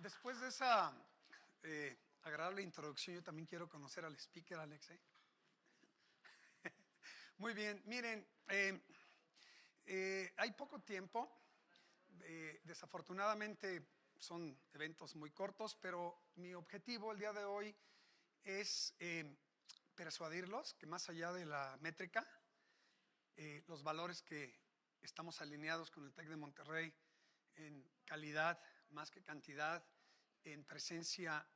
Después de esa agradable introducción, yo también quiero conocer al speaker, Alex. Muy bien, miren, hay poco tiempo. Desafortunadamente son eventos muy cortos, pero mi objetivo el día de hoy es persuadirlos que más allá de la métrica, los valores que estamos alineados con el TEC de Monterrey en calidad más que cantidad, en presencia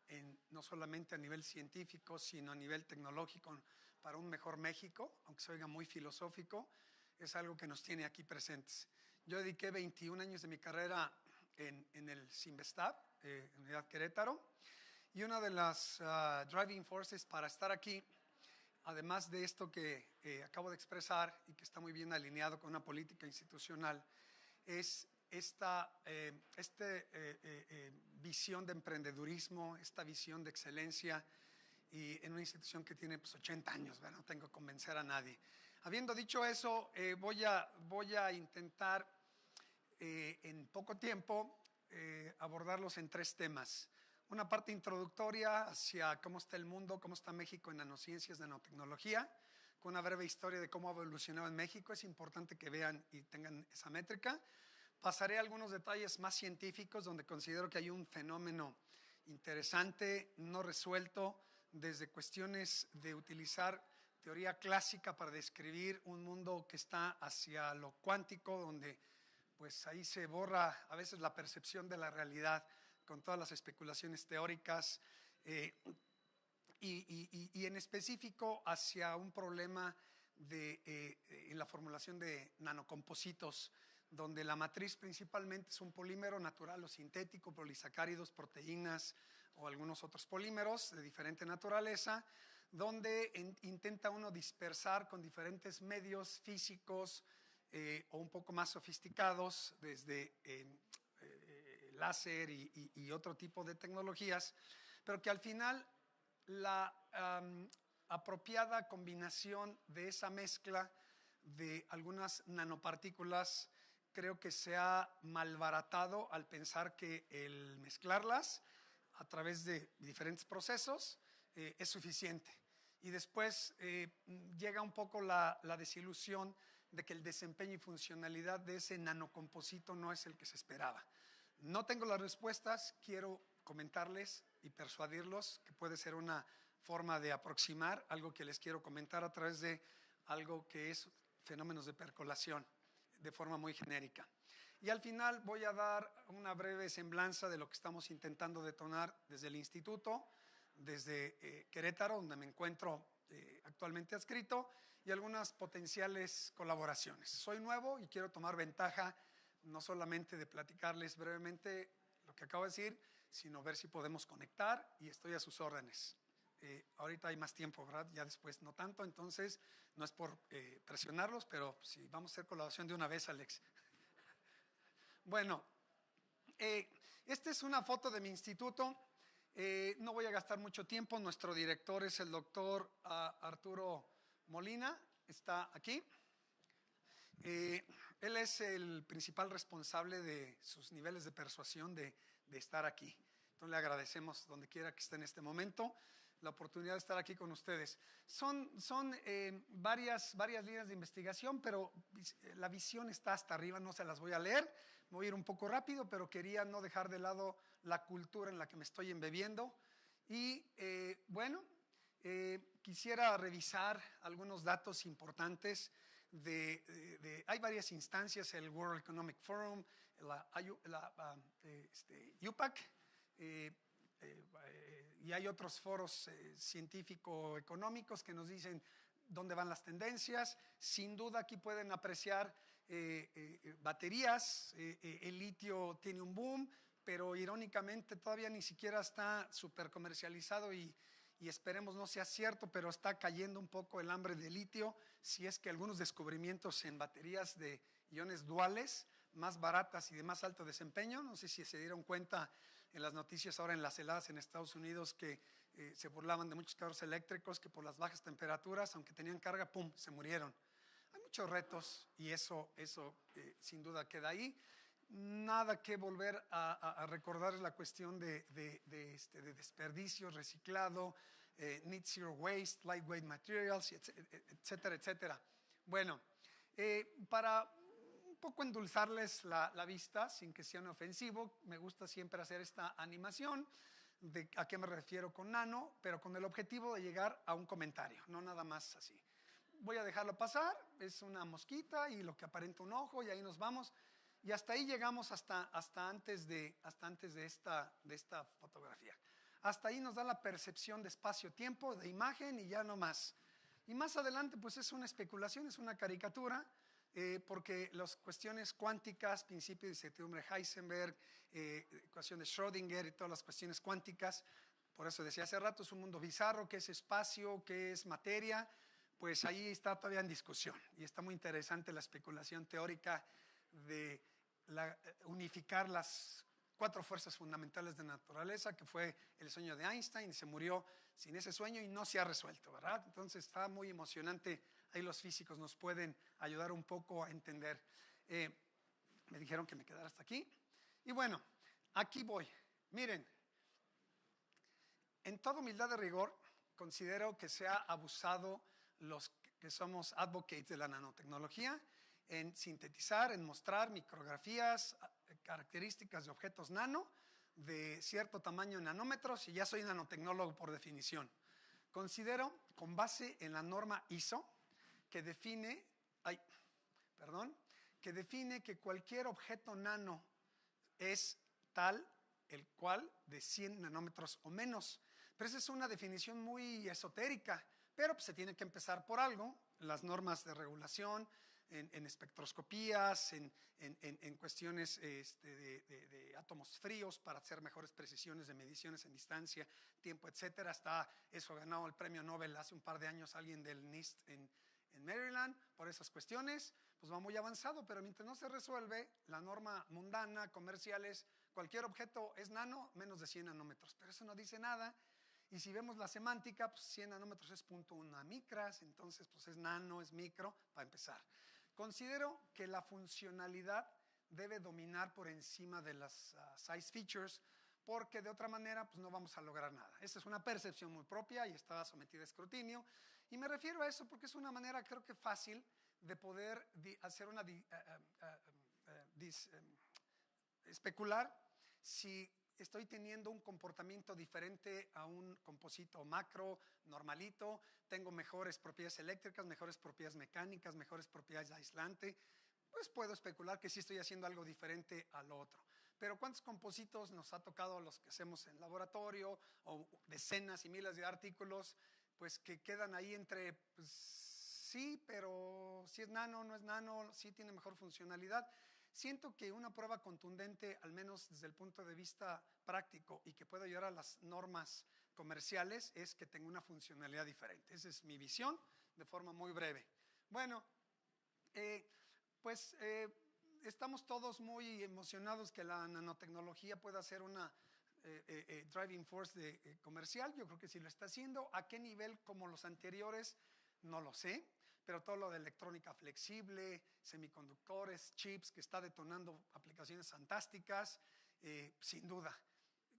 no solamente a nivel científico, sino a nivel tecnológico para un mejor México, aunque se oiga muy filosófico, es algo que nos tiene aquí presentes. Yo dediqué 21 años de mi carrera en el Cinvestav, Unidad Querétaro, y una de las driving forces para estar aquí, además de esto que acabo de expresar y que está muy bien alineado con una política institucional, es esta visión de emprendedurismo, esta visión de excelencia, y en una institución que tiene 80 años, ¿verdad? No tengo que convencer a nadie. Habiendo dicho eso, voy a intentar en poco tiempo abordarlos en 3 temas. Una parte introductoria hacia cómo está el mundo, cómo está México en nanociencias, nanotecnología, con una breve historia de cómo ha evolucionado en México. Es importante que vean y tengan esa métrica. Pasaré a algunos detalles más científicos donde considero que hay un fenómeno interesante, no resuelto, desde cuestiones de utilizar teoría clásica para describir un mundo que está hacia lo cuántico, donde pues ahí se borra a veces la percepción de la realidad con todas las especulaciones teóricas, y en específico hacia un problema en la formulación de nanocompositos, donde la matriz principalmente es un polímero natural o sintético, polisacáridos, proteínas o algunos otros polímeros de diferente naturaleza, donde intenta uno dispersar con diferentes medios físicos o un poco más sofisticados, desde láser y otro tipo de tecnologías, pero que al final la apropiada combinación de esa mezcla de algunas nanopartículas creo que se ha malbaratado al pensar que el mezclarlas a través de diferentes procesos es suficiente. Y después llega un poco la desilusión de que el desempeño y funcionalidad de ese nanocomposito no es el que se esperaba. No tengo las respuestas, quiero comentarles y persuadirlos que puede ser una forma de aproximar algo que les quiero comentar a través de algo que es fenómenos de percolación, de forma muy genérica. Y al final voy a dar una breve semblanza de lo que estamos intentando detonar desde el instituto, desde Querétaro, donde me encuentro actualmente adscrito, y algunas potenciales colaboraciones. Soy nuevo y quiero tomar ventaja no solamente de platicarles brevemente lo que acabo de decir, sino ver si podemos conectar, y estoy a sus órdenes. Ahorita hay más tiempo, ¿verdad? Ya después no tanto, entonces no es por presionarlos, pero sí, vamos a hacer colaboración de una vez, Alex. Bueno, esta es una foto de mi instituto. No voy a gastar mucho tiempo. Nuestro director es el doctor Arturo Molina, está aquí. Él es el principal responsable de sus niveles de persuasión de estar aquí. Entonces le agradecemos donde quiera que esté en este momento la oportunidad de estar aquí con ustedes. Son varias líneas de investigación, pero la visión está hasta arriba, no se las voy a leer. Me voy a ir un poco rápido, pero quería no dejar de lado la cultura en la que me estoy embebiendo. Y quisiera revisar algunos datos importantes. Hay varias instancias, el World Economic Forum, la UPAC, y hay otros foros científico-económicos que nos dicen dónde van las tendencias. Sin duda aquí pueden apreciar baterías, el litio tiene un boom, pero irónicamente todavía ni siquiera está súper comercializado y esperemos no sea cierto, pero está cayendo un poco el hambre de litio, si es que algunos descubrimientos en baterías de iones duales, más baratas y de más alto desempeño, no sé si se dieron cuenta en las noticias ahora en las heladas en Estados Unidos que se burlaban de muchos carros eléctricos que por las bajas temperaturas, aunque tenían carga, ¡pum!, se murieron. Hay muchos retos y eso sin duda queda ahí. nada que volver a recordar la cuestión de desperdicio, reciclado, net zero waste, lightweight materials, etcétera, etcétera. Bueno, para un poco endulzarles la vista, sin que sea un ofensivo, me gusta siempre hacer esta animación de a qué me refiero con nano, pero con el objetivo de llegar a un comentario, no nada más así. Voy a dejarlo pasar, es una mosquita y lo que aparenta un ojo y ahí nos vamos. Y hasta ahí llegamos hasta antes de esta fotografía. Hasta ahí nos da la percepción de espacio-tiempo, de imagen y ya no más. Y más adelante pues es una especulación, es una caricatura, porque las cuestiones cuánticas, principio de incertidumbre de Heisenberg, ecuación de Schrödinger y todas las cuestiones cuánticas, por eso decía hace rato, es un mundo bizarro, qué es espacio, qué es materia, pues ahí está todavía en discusión. Y está muy interesante la especulación teórica de unificar las 4 fuerzas fundamentales de naturaleza, que fue el sueño de Einstein, y se murió sin ese sueño y no se ha resuelto, ¿verdad? Entonces está muy emocionante, ahí los físicos nos pueden ayudar un poco a entender. Me dijeron que me quedara hasta aquí. Y bueno, aquí voy. Miren, en toda humildad de rigor, considero que se ha abusado los que somos advocates de la nanotecnología en sintetizar, en mostrar micrografías, características de objetos nano de cierto tamaño en nanómetros, y ya soy nanotecnólogo por definición. Considero, con base en la norma ISO, que define que cualquier objeto nano es tal el cual de 100 nanómetros o menos. Pero esa es una definición muy esotérica, pero pues se tiene que empezar por algo. Las normas de regulación en espectroscopías, en cuestiones de átomos fríos para hacer mejores precisiones de mediciones en distancia, tiempo, etcétera. Hasta eso ganó el premio Nobel hace un par de años alguien del NIST en Maryland por esas cuestiones. Pues va muy avanzado, pero mientras no se resuelve, la norma mundana, comercial es cualquier objeto es nano, menos de 100 nanómetros, pero eso no dice nada. Y si vemos la semántica, pues 100 nanómetros es 0.1 micras, entonces pues es nano, es micro, para empezar. Considero que la funcionalidad debe dominar por encima de las size features, porque de otra manera pues no vamos a lograr nada. Esa es una percepción muy propia y está sometida a escrutinio. Y me refiero a eso porque es una manera, creo que fácil, de poder hacer una especular si estoy teniendo un comportamiento diferente a un composito macro, normalito, tengo mejores propiedades eléctricas, mejores propiedades mecánicas, mejores propiedades de aislante, pues puedo especular que sí estoy haciendo algo diferente al otro. Pero ¿cuántos compositos nos ha tocado a los que hacemos en laboratorio, o decenas y miles de artículos, pues que quedan ahí entre, pues, sí, pero si es nano, no es nano, sí tiene mejor funcionalidad? Siento que una prueba contundente, al menos desde el punto de vista práctico y que pueda ayudar a las normas comerciales, es que tenga una funcionalidad diferente. Esa es mi visión de forma muy breve. Bueno, estamos todos muy emocionados que la nanotecnología pueda ser una driving force comercial. Yo creo que sí lo está haciendo. ¿A qué nivel como los anteriores? No lo sé, pero todo lo de electrónica flexible, semiconductores, chips, que está detonando aplicaciones fantásticas, sin duda.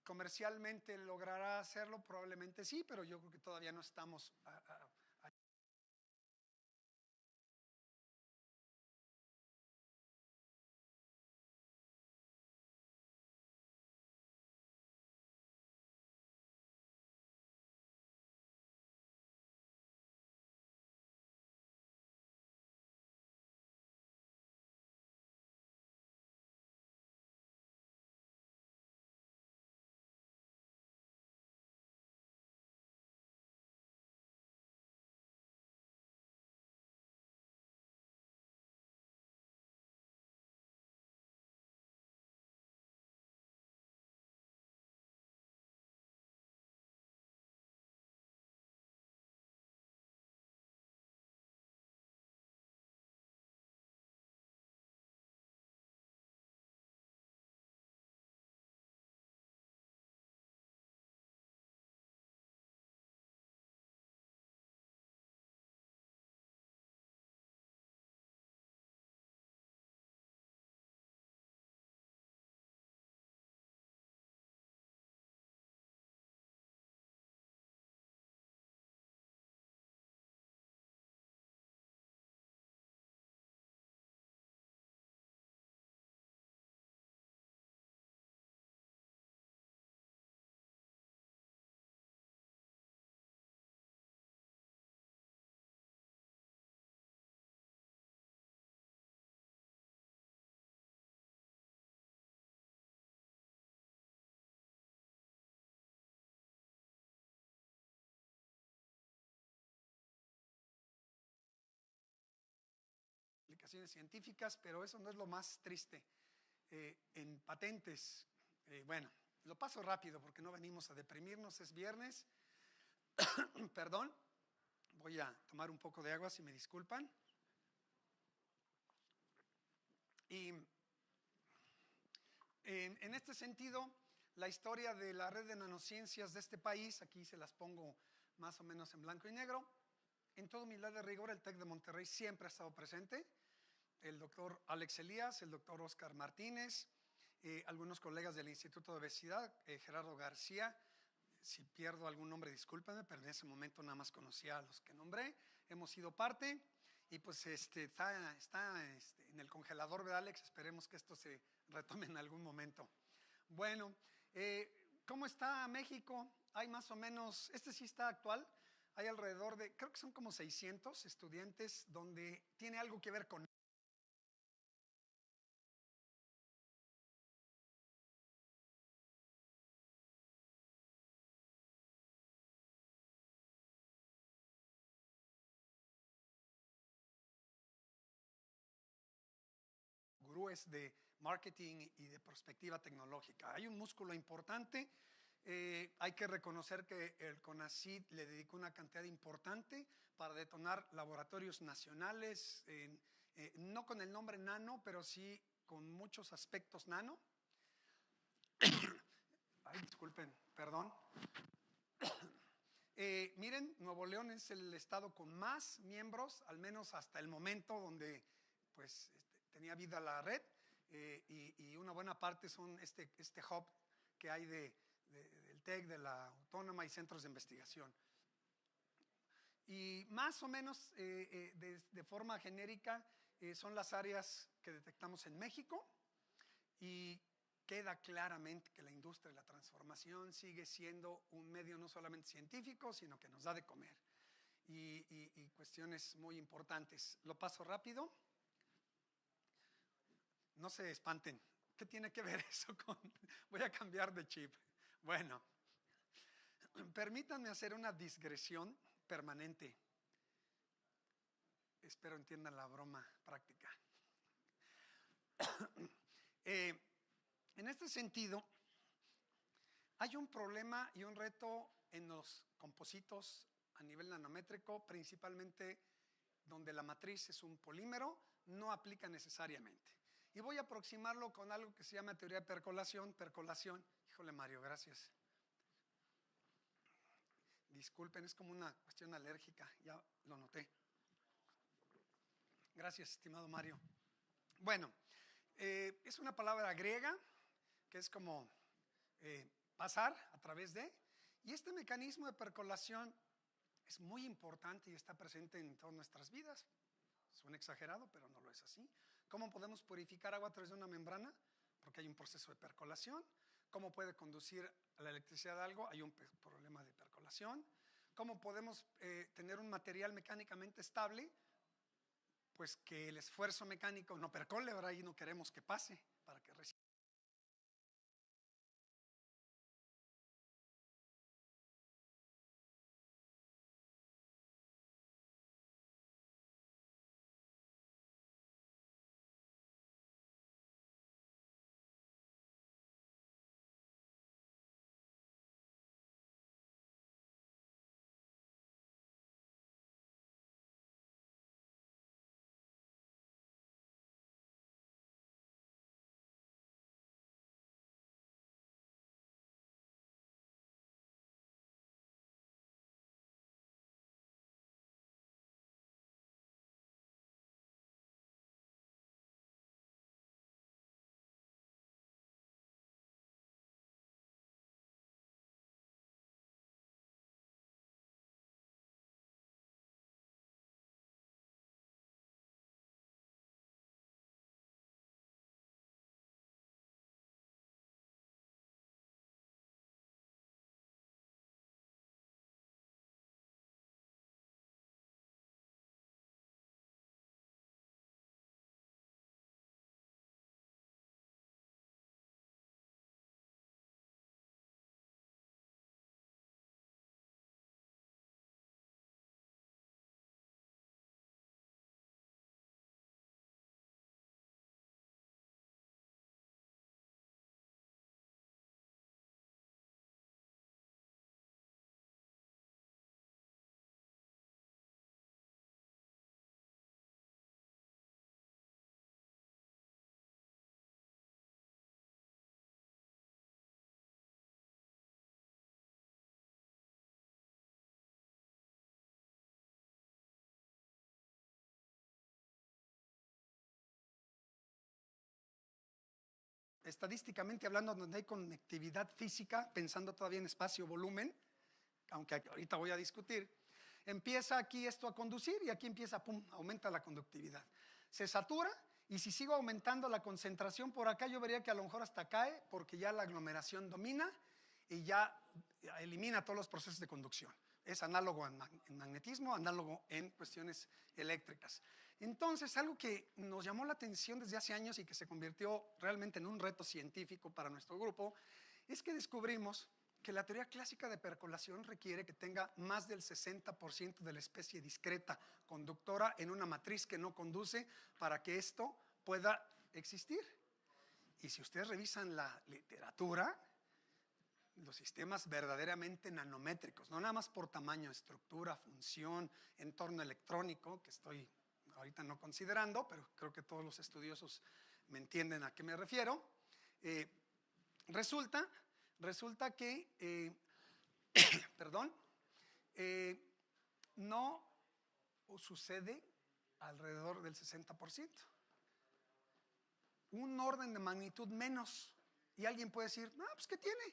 ¿Comercialmente logrará hacerlo? Probablemente sí, pero yo creo que todavía no estamos publicaciones científicas, pero eso no es lo más triste. En patentes, bueno, lo paso rápido porque no venimos a deprimirnos, es viernes. Perdón, voy a tomar un poco de agua si me disculpan. Y en este sentido, la historia de la red de nanociencias de este país, aquí se las pongo más o menos en blanco y negro. En toda humildad de rigor, el TEC de Monterrey siempre ha estado presente. El doctor Alex Elías, el doctor Oscar Martínez, algunos colegas del Instituto de Obesidad, Gerardo García. Si pierdo algún nombre, discúlpenme, pero en ese momento nada más conocía a los que nombré. Hemos sido parte y pues está en el congelador, ¿verdad, Alex? Esperemos que esto se retome en algún momento. Bueno, ¿cómo está México? Hay más o menos, este sí está actual, hay alrededor de, creo que son como 600 estudiantes donde tiene algo que ver con gurúes de marketing y de perspectiva tecnológica. Hay un músculo importante. Hay que reconocer que el CONACYT le dedicó una cantidad importante para detonar laboratorios nacionales, no con el nombre nano, pero sí con muchos aspectos nano. Ay, disculpen, perdón. Miren, Nuevo León es el estado con más miembros, al menos hasta el momento donde pues, tenía vida la red, y una buena parte son este hub que hay del TEC, de la Autónoma y centros de investigación. Y más o menos de forma genérica son las áreas que detectamos en México, y queda claramente que la industria de la transformación sigue siendo un medio no solamente científico, sino que nos da de comer. Y cuestiones muy importantes. Lo paso rápido. No se espanten. ¿Qué tiene que ver eso con...? Voy a cambiar de chip. Bueno, permítanme hacer una digresión permanente. Espero entiendan la broma práctica. En este sentido, hay un problema y un reto en los compositos a nivel nanométrico, principalmente donde la matriz es un polímero, no aplica necesariamente. Y voy a aproximarlo con algo que se llama teoría de percolación. Percolación, híjole Mario, gracias. Disculpen, es como una cuestión alérgica, ya lo noté. Gracias, estimado Mario. Bueno, es una palabra griega que es como pasar a través de, y este mecanismo de percolación es muy importante y está presente en todas nuestras vidas. Suena exagerado, pero no lo es así. ¿Cómo podemos purificar agua a través de una membrana? Porque hay un proceso de percolación. ¿Cómo puede conducir a la electricidad algo? Hay un problema de percolación. ¿Cómo podemos tener un material mecánicamente estable? Pues que el esfuerzo mecánico no percole, ahora ahí no queremos que pase para que reciba. estadísticamente hablando, donde hay conectividad física, pensando todavía en espacio-volumen, aunque ahorita voy a discutir, empieza aquí esto a conducir y aquí empieza, pum, aumenta la conductividad. Se satura y si sigo aumentando la concentración por acá, yo vería que a lo mejor hasta cae porque ya la aglomeración domina y ya elimina todos los procesos de conducción. Es análogo en magnetismo, análogo en cuestiones eléctricas. Entonces, algo que nos llamó la atención desde hace años y que se convirtió realmente en un reto científico para nuestro grupo, es que descubrimos que la teoría clásica de percolación requiere que tenga más del 60% de la especie discreta conductora en una matriz que no conduce para que esto pueda existir. Y si ustedes revisan la literatura, los sistemas verdaderamente nanométricos, no nada más por tamaño, estructura, función, entorno electrónico, que estoy ahorita no considerando, pero creo que todos los estudiosos me entienden a qué me refiero. Resulta que, no sucede alrededor del 60%. Un orden de magnitud menos. Y alguien puede decir, no, pues ¿qué tiene?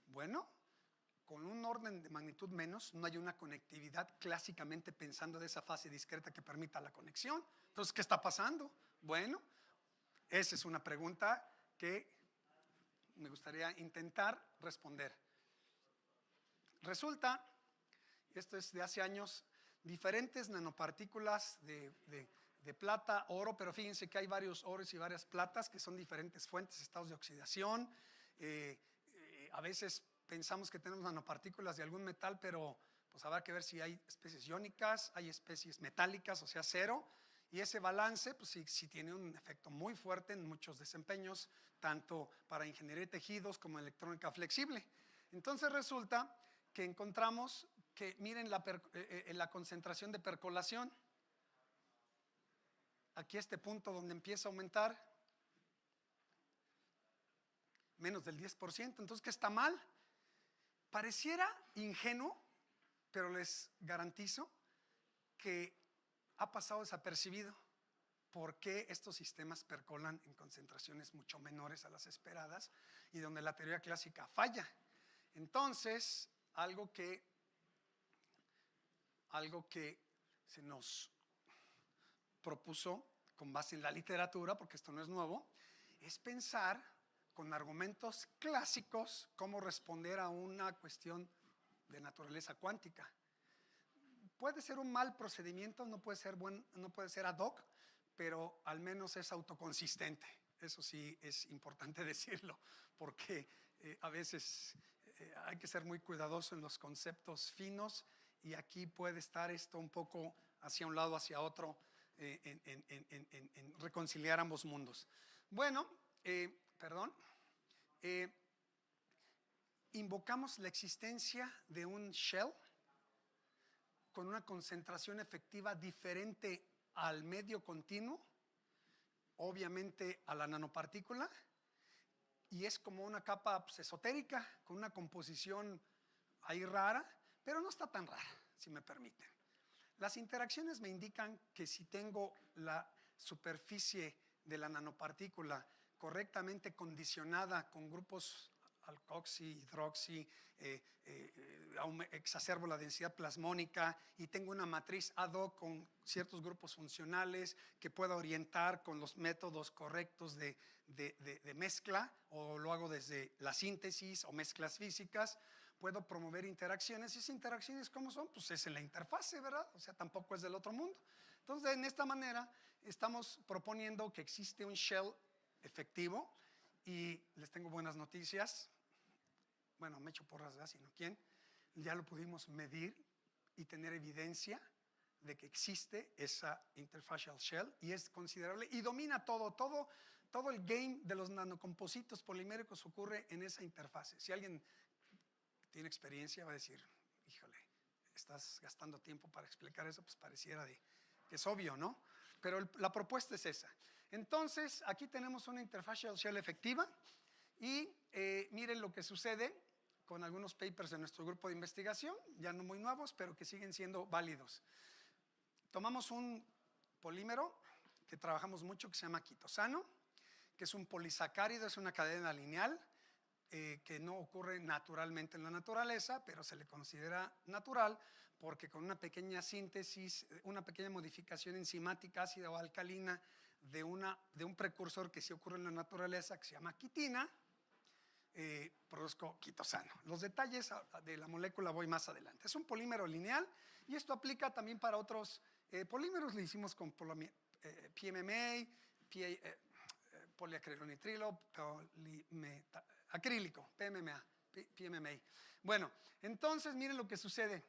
Bueno, con un orden de magnitud menos no hay una conectividad clásicamente pensando de esa fase discreta que permita la conexión. Entonces, ¿qué está pasando? Bueno, esa es una pregunta que me gustaría intentar responder. Resulta, esto es de hace años, diferentes nanopartículas de plata, oro, pero fíjense que hay varios oros y varias platas que son diferentes fuentes, estados de oxidación. A veces pensamos que tenemos nanopartículas de algún metal, pero pues habrá que ver si hay especies iónicas, hay especies metálicas, o sea, cero. Y ese balance, pues sí tiene un efecto muy fuerte en muchos desempeños, tanto para ingeniería de tejidos como electrónica flexible. Entonces resulta que encontramos que, miren la concentración de percolación. Aquí este punto donde empieza a aumentar, menos del 10%. Entonces, ¿qué está mal? Pareciera ingenuo, pero les garantizo que ha pasado desapercibido. ¿Por qué estos sistemas percolan en concentraciones mucho menores a las esperadas y donde la teoría clásica falla? Entonces, algo que se nos propuso con base en la literatura, porque esto no es nuevo, es pensar con argumentos clásicos cómo responder a una cuestión de naturaleza cuántica. Puede ser un mal procedimiento, no puede ser ad hoc, pero al menos es autoconsistente. Eso sí es importante decirlo, porque a veces hay que ser muy cuidadoso en los conceptos finos y aquí puede estar esto un poco hacia un lado, hacia otro, en reconciliar ambos mundos. Bueno, invocamos la existencia de un shell con una concentración efectiva diferente al medio continuo, obviamente a la nanopartícula, y es como una capa pues, esotérica, con una composición ahí rara, pero no está tan rara, si me permiten. Las interacciones me indican que si tengo la superficie de la nanopartícula correctamente condicionada con grupos alcoxi, hidroxi, exacerbo la densidad plasmónica y tengo una matriz ad hoc con ciertos grupos funcionales que pueda orientar con los métodos correctos de mezcla, o lo hago desde la síntesis o mezclas físicas, puedo promover interacciones. ¿Y esas interacciones cómo son? Pues es en la interfase, ¿verdad? O sea, tampoco es del otro mundo. Entonces, en esta manera estamos proponiendo que existe un shell efectivo y les tengo buenas noticias. Bueno, me echo porras, ¿verdad? Sino quién. Ya lo pudimos medir y tener evidencia de que existe esa interfacial shell y es considerable y domina todo el game de los nanocompositos poliméricos ocurre en esa interfase. Si alguien tiene experiencia va a decir, híjole, estás gastando tiempo para explicar eso, pues pareciera que es obvio, ¿no? Pero la propuesta es esa. Entonces, aquí tenemos una interfacial shell efectiva y miren lo que sucede con algunos papers de nuestro grupo de investigación, ya no muy nuevos, pero que siguen siendo válidos. Tomamos un polímero que trabajamos mucho que se llama quitosano, que es un polisacárido, es una cadena lineal que no ocurre naturalmente en la naturaleza, pero se le considera natural porque con una pequeña síntesis, una pequeña modificación enzimática ácida o alcalina de un precursor que sí ocurre en la naturaleza, que se llama quitina, produzco quitosano. Los detalles de la molécula voy más adelante. Es un polímero lineal y esto aplica también para otros polímeros. Lo hicimos con PMMA, poliacrilonitrilo, acrílico, PMMA. Bueno, entonces miren lo que sucede.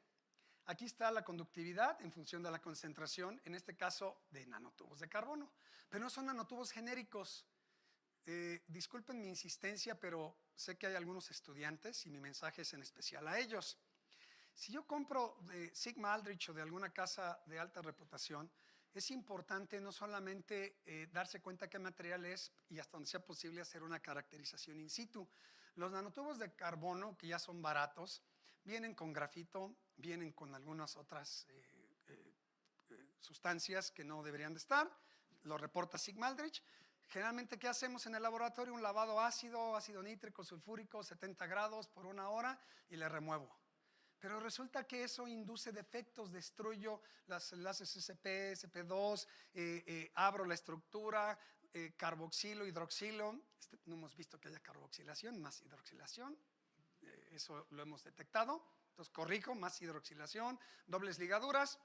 Aquí está la conductividad en función de la concentración, en este caso de nanotubos de carbono, pero no son nanotubos genéricos. Disculpen mi insistencia, pero sé que hay algunos estudiantes y mi mensaje es en especial a ellos. Si yo compro de Sigma Aldrich o de alguna casa de alta reputación, es importante no solamente darse cuenta qué material es y hasta donde sea posible hacer una caracterización in situ. Los nanotubos de carbono, que ya son baratos, vienen con grafito, vienen con algunas otras sustancias que no deberían de estar, lo reporta Sigma Aldrich. Generalmente, ¿qué hacemos en el laboratorio? Un lavado ácido nítrico, sulfúrico, 70 grados por 1 hora y le remuevo. Pero resulta que eso induce defectos, destruyo las enlaces SP, SP2, abro la estructura, carboxilo, hidroxilo. No hemos visto que haya carboxilación, más hidroxilación. Eso lo hemos detectado. Entonces corrijo, más hidroxilación, dobles ligaduras.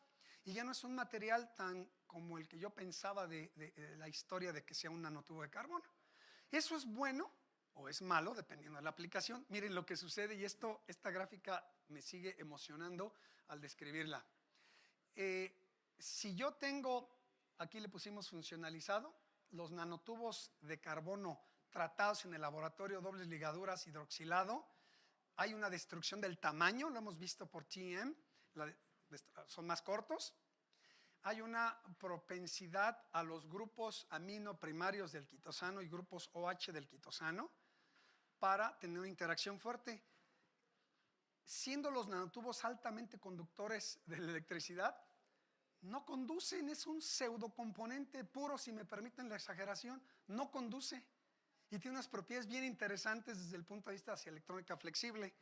Y ya no es un material tan como el que yo pensaba de la historia de que sea un nanotubo de carbono. ¿Eso es bueno o es malo, dependiendo de la aplicación? Miren lo que sucede y esta gráfica me sigue emocionando al describirla. Si yo tengo, aquí le pusimos funcionalizado, los nanotubos de carbono tratados en el laboratorio, dobles ligaduras, hidroxilado, hay una destrucción del tamaño, lo hemos visto por TM, son más cortos. Hay una propensidad a los grupos amino primarios del quitosano y grupos OH del quitosano para tener una interacción fuerte. Siendo los nanotubos altamente conductores de la electricidad, no conducen, es un pseudocomponente puro, si me permiten la exageración, no conduce. Y tiene unas propiedades bien interesantes desde el punto de vista hacia electrónica flexible.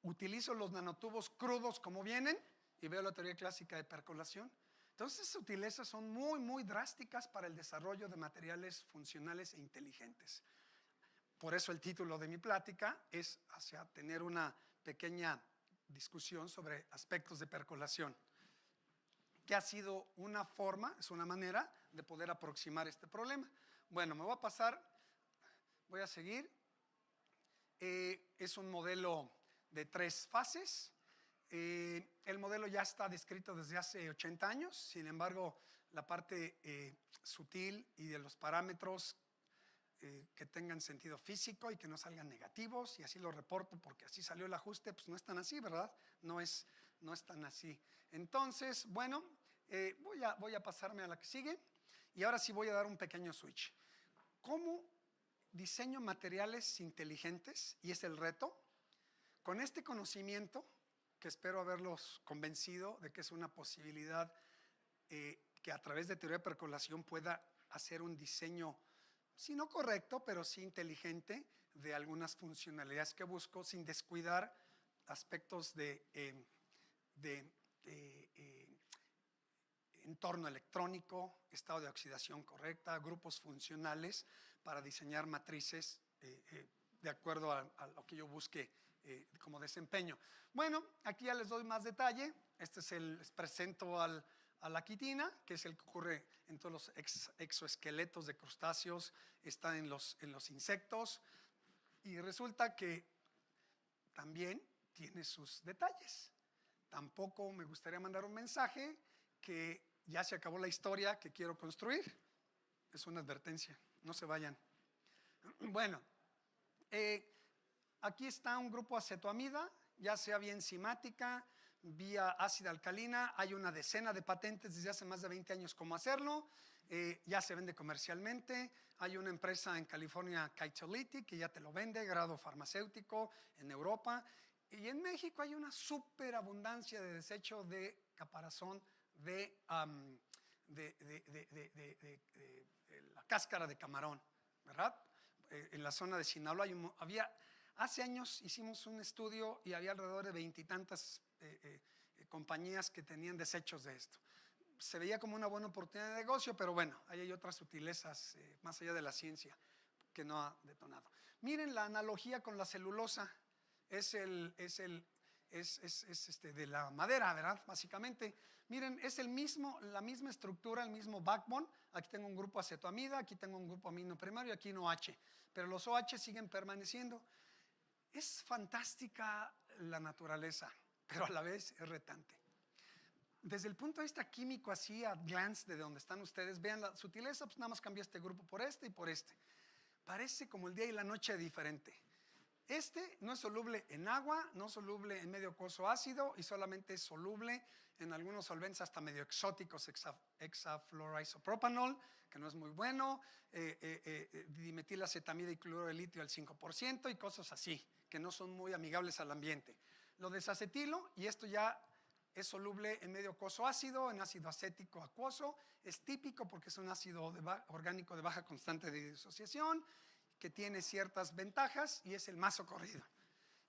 Utilizo los nanotubos crudos como vienen y veo la teoría clásica de percolación. Entonces, esas sutilezas son muy, muy drásticas para el desarrollo de materiales funcionales e inteligentes. Por eso el título de mi plática es hacia tener una pequeña discusión sobre aspectos de percolación, que ha sido una forma, es una manera de poder aproximar este problema. Bueno, me voy a seguir. Es un modelo de 3 fases. El modelo ya está descrito desde hace 80 años, sin embargo, la parte sutil y de los parámetros que tengan sentido físico y que no salgan negativos, y así lo reporto porque así salió el ajuste, pues no es tan así, ¿verdad? No es tan así. Entonces, bueno, voy a pasarme a la que sigue y ahora sí voy a dar un pequeño switch. ¿Cómo diseño materiales inteligentes? Y es el reto. Con este conocimiento, que espero haberlos convencido de que es una posibilidad que a través de teoría de percolación pueda hacer un diseño, si no correcto, pero sí inteligente, de algunas funcionalidades que busco, sin descuidar aspectos de entorno electrónico, estado de oxidación correcta, grupos funcionales para diseñar matrices de acuerdo a lo que yo busque como desempeño. Bueno, aquí ya les doy más detalle. Les presento a la quitina, que es el que ocurre en todos los exoesqueletos de crustáceos, está en los insectos, y resulta que también tiene sus detalles. Tampoco me gustaría mandar un mensaje que ya se acabó la historia que quiero construir. Es una advertencia, no se vayan. Bueno, aquí está un grupo acetoamida, ya sea vía enzimática, vía ácida alcalina. Hay una decena de patentes desde hace más de 20 años cómo hacerlo. Ya se vende comercialmente. Hay una empresa en California, Kytolytic, que ya te lo vende, grado farmacéutico, en Europa. Y en México hay una superabundancia de desecho de caparazón de la cáscara de camarón. ¿verdad? En la zona de Sinaloa hace años hicimos un estudio y había alrededor de 20 y tantas compañías que tenían desechos de esto. Se veía como una buena oportunidad de negocio, pero bueno, ahí hay otras sutilezas más allá de la ciencia que no ha detonado. Miren la analogía con la celulosa, es de la madera, ¿verdad? Básicamente, miren, es la misma estructura, el mismo backbone. Aquí tengo un grupo acetoamida, aquí tengo un grupo amino primario y aquí un OH, pero los OH siguen permaneciendo. Es fantástica la naturaleza, pero a la vez es retante. Desde el punto de vista químico, así a glance de donde están ustedes, vean la sutileza, pues nada más cambia este grupo por este y por este. Parece como el día y la noche diferente. Este no es soluble en agua, no es soluble en medio acuoso ácido y solamente es soluble en algunos solventes hasta medio exóticos, hexafluoroisopropanol, que no es muy bueno, dimetilacetamida y cloruro de litio al 5% y cosas así, que no son muy amigables al ambiente. Lo desacetilo, y esto ya es soluble en medio acuoso ácido, en ácido acético acuoso, es típico porque es un ácido orgánico de baja constante de disociación, que tiene ciertas ventajas y es el más socorrido.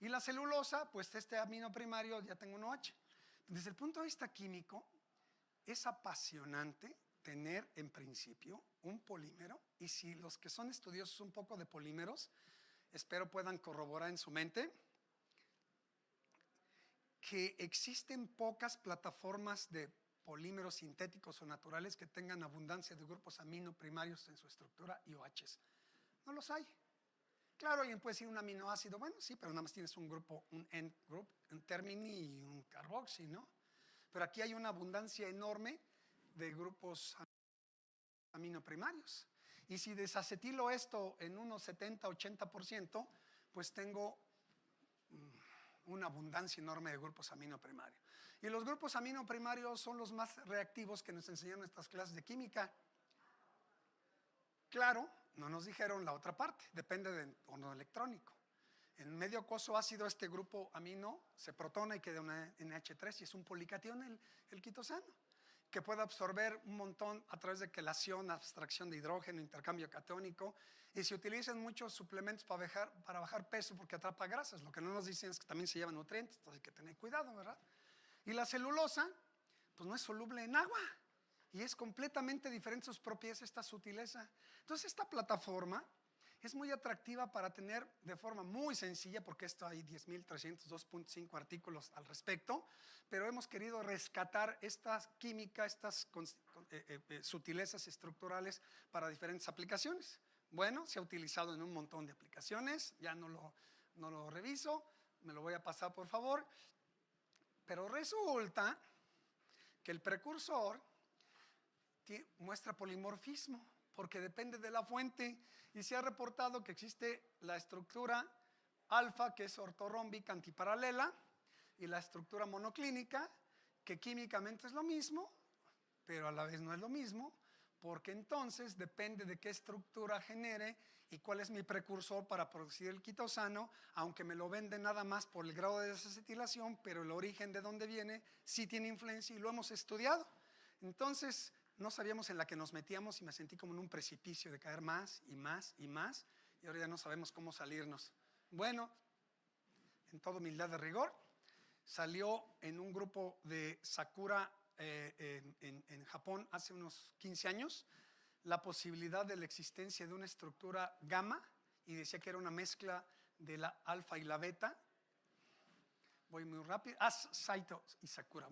Y la celulosa, pues este amino primario ya tengo un OH. Desde el punto de vista químico, es apasionante tener en principio un polímero, y si los que son estudiosos un poco de polímeros, espero puedan corroborar en su mente que existen pocas plataformas de polímeros sintéticos o naturales que tengan abundancia de grupos amino primarios en su estructura y OHs. No los hay. Claro, alguien puede decir un aminoácido, bueno, sí, pero nada más tienes un grupo, un end group, un termini y un carboxy, ¿no? Pero aquí hay una abundancia enorme de grupos amino primarios. Y si desacetilo esto en unos 70-80%, pues tengo una abundancia enorme de grupos amino primarios. Y los grupos amino primarios son los más reactivos que nos enseñan nuestras clases de química. Claro, no nos dijeron la otra parte, depende del tono electrónico. En medio acuoso ácido este grupo amino se protona y queda una NH3 y es un policatión el quitosano, que puede absorber un montón a través de quelación, abstracción de hidrógeno, intercambio catónico, y se utilizan muchos suplementos para bajar peso porque atrapa grasas. Lo que no nos dicen es que también se llevan nutrientes, entonces hay que tener cuidado, ¿verdad? Y la celulosa, pues no es soluble en agua. Y es completamente diferente sus propiedades, esta sutileza. Entonces esta plataforma es muy atractiva para tener de forma muy sencilla, porque esto hay 10.302.5 artículos al respecto, pero hemos querido rescatar esta química, estas sutilezas estructurales para diferentes aplicaciones. Bueno, se ha utilizado en un montón de aplicaciones, ya no lo reviso, me lo voy a pasar por favor, pero resulta que el precursor muestra polimorfismo, porque depende de la fuente, y se ha reportado que existe la estructura alfa, que es ortorrómbica antiparalela, y la estructura monoclínica, que químicamente es lo mismo, pero a la vez no es lo mismo, porque entonces depende de qué estructura genere y cuál es mi precursor para producir el quitosano, aunque me lo venden nada más por el grado de desacetilación, pero el origen de dónde viene sí tiene influencia y lo hemos estudiado. Entonces no sabíamos en la que nos metíamos y me sentí como en un precipicio de caer más y más y más, y ahora ya no sabemos cómo salirnos. Bueno, en toda humildad de rigor, salió en un grupo de Sakura en Japón hace unos 15 años la posibilidad de la existencia de una estructura gamma, y decía que era una mezcla de la alfa y la beta. Voy muy rápido. Saito y Sakura.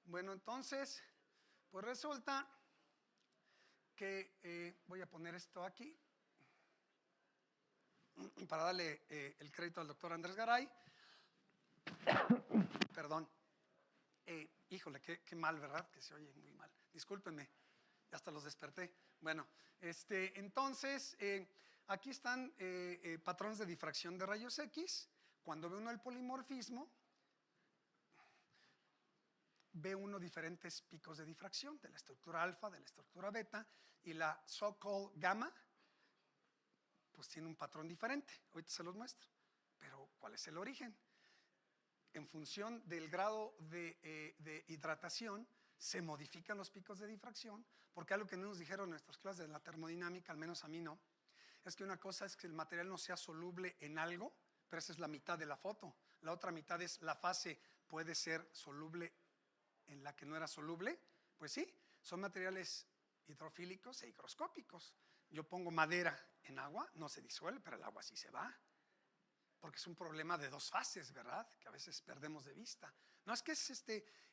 Bueno, entonces pues resulta que voy a poner esto aquí para darle el crédito al doctor Andrés Garay. Perdón. Híjole, qué mal, ¿verdad? Que se oye muy mal. Discúlpenme, hasta los desperté. Bueno, entonces, aquí están patrones de difracción de rayos X. Cuando ve uno el polimorfismo, ve uno diferentes picos de difracción de la estructura alfa, de la estructura beta, y la so-called gamma, pues tiene un patrón diferente. Ahorita se los muestro. Pero, ¿cuál es el origen? En función del grado de hidratación, se modifican los picos de difracción, porque algo que no nos dijeron en nuestras clases de la termodinámica, al menos a mí no, es que una cosa es que el material no sea soluble en algo, pero esa es la mitad de la foto. La otra mitad es la fase puede ser soluble en la que no era soluble. Pues sí, son materiales hidrofílicos e higroscópicos. Yo pongo madera en agua, no se disuelve, pero el agua sí se va. Porque es un problema de dos fases, ¿verdad? Que a veces perdemos de vista. No, es que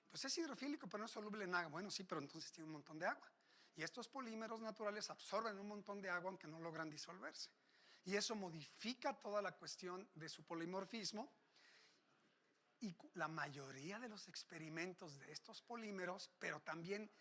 pues es hidrofílico, pero no es soluble en agua. Bueno, sí, pero entonces tiene un montón de agua. Y estos polímeros naturales absorben un montón de agua aunque no logran disolverse. Y eso modifica toda la cuestión de su polimorfismo. Y la mayoría de los experimentos de estos polímeros, pero también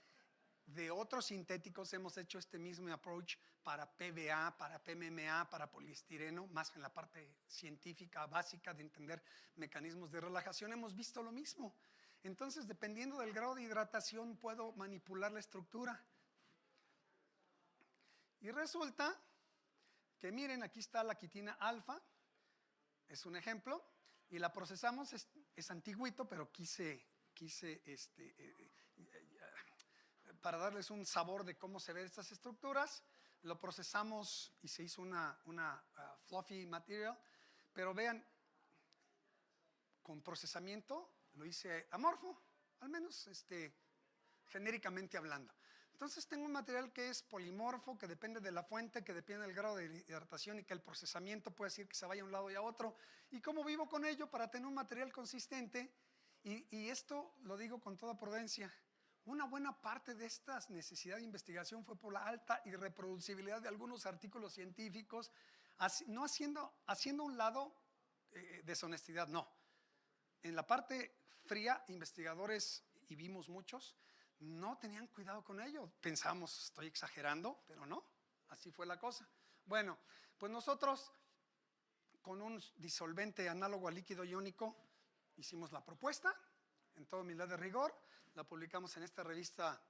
de otros sintéticos, hemos hecho este mismo approach para PVA, para PMMA, para poliestireno, más en la parte científica básica de entender mecanismos de relajación, hemos visto lo mismo. Entonces, dependiendo del grado de hidratación, puedo manipular la estructura. Y resulta que miren, aquí está la quitina alfa, es un ejemplo, y la procesamos, es antiguito, pero quise para darles un sabor de cómo se ven estas estructuras, lo procesamos y se hizo una fluffy material, pero vean, con procesamiento lo hice amorfo, al menos genéricamente hablando. Entonces tengo un material que es polimorfo, que depende de la fuente, que depende del grado de hidratación y que el procesamiento puede decir que se vaya a un lado y a otro. ¿Y cómo vivo con ello para tener un material consistente? Y esto lo digo con toda prudencia. Una buena parte de esta necesidad de investigación fue por la alta irreproducibilidad de algunos artículos científicos, no haciendo un lado deshonestidad, no. En la parte fría, investigadores, y vimos muchos, no tenían cuidado con ello. Pensamos, estoy exagerando, pero no, así fue la cosa. Bueno, pues nosotros con un disolvente análogo a líquido iónico hicimos la propuesta, en toda humildad de rigor, la publicamos en esta revista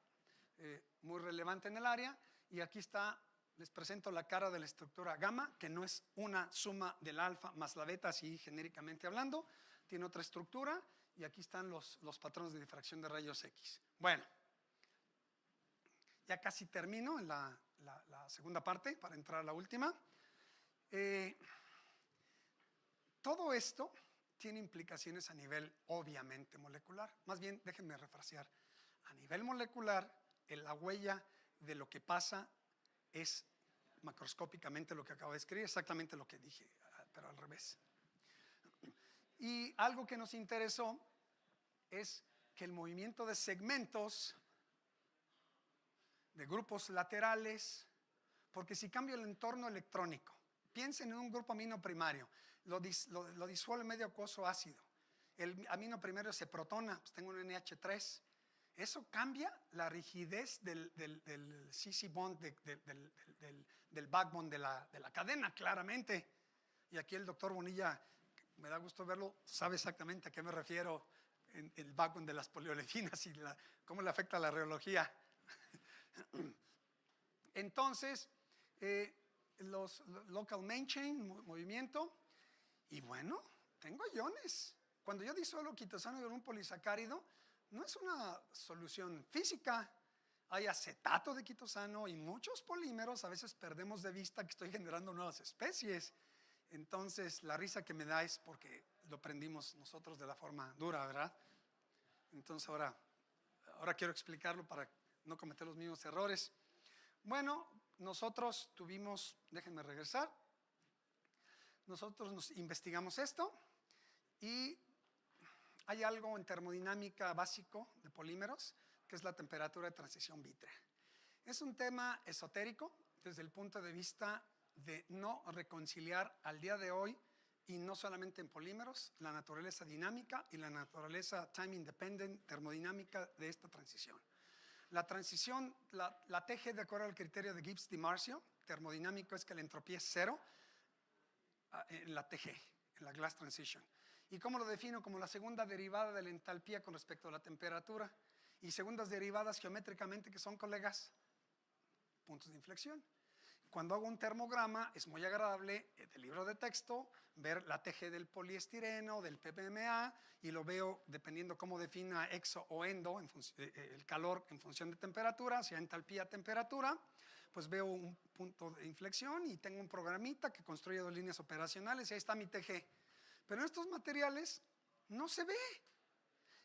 muy relevante en el área, y aquí está, les presento la cara de la estructura gamma, que no es una suma del alfa más la beta, así genéricamente hablando, tiene otra estructura, y aquí están los patrones de difracción de rayos X. Bueno, ya casi termino en la segunda parte para entrar a la última. Todo esto tiene implicaciones a nivel obviamente molecular. Más bien, déjenme refrasear. A nivel molecular, la huella de lo que pasa es macroscópicamente lo que acabo de escribir, exactamente lo que dije, pero al revés. Y algo que nos interesó es que el movimiento de segmentos, de grupos laterales, porque si cambio el entorno electrónico, piensen en un grupo amino primario, lo disuelve medio acuoso ácido, el amino primario se protona, pues tengo un NH3, eso cambia la rigidez del CC bond, del backbone de la cadena, claramente. Y aquí el doctor Bonilla, me da gusto verlo, sabe exactamente a qué me refiero en el backbone de las poliolefinas y cómo le afecta a la reología. Entonces, los local main chain, movimiento, y bueno, tengo iones. Cuando yo disuelvo quitosano de un polisacárido, no es una solución física. Hay acetato de quitosano y muchos polímeros, a veces perdemos de vista que estoy generando nuevas especies. Entonces, la risa que me da es porque lo aprendimos nosotros de la forma dura, ¿verdad? Entonces, ahora quiero explicarlo para no cometer los mismos errores. Bueno, nosotros tuvimos, déjenme regresar, nosotros nos investigamos esto y hay algo en termodinámica básico de polímeros que es la temperatura de transición vítrea. Es un tema esotérico desde el punto de vista de no reconciliar al día de hoy, y no solamente en polímeros, la naturaleza dinámica y la naturaleza time independent termodinámica de esta transición. La transición la teje de acuerdo al criterio de Gibbs-Di Marcio. Termodinámico es que la entropía es cero en la TG, en la glass transition. ¿Y cómo lo defino? Como la segunda derivada de la entalpía con respecto a la temperatura. Y segundas derivadas geométricamente que son, colegas, puntos de inflexión. cuando hago un termograma es muy agradable del libro de texto ver la TG del poliestireno, del PPMA, y lo veo dependiendo cómo defina exo o endo, el calor en función de temperatura, sea entalpía, temperatura, pues veo un punto de inflexión y tengo un programita que construye 2 líneas operacionales y ahí está mi TG. Pero en estos materiales no se ve.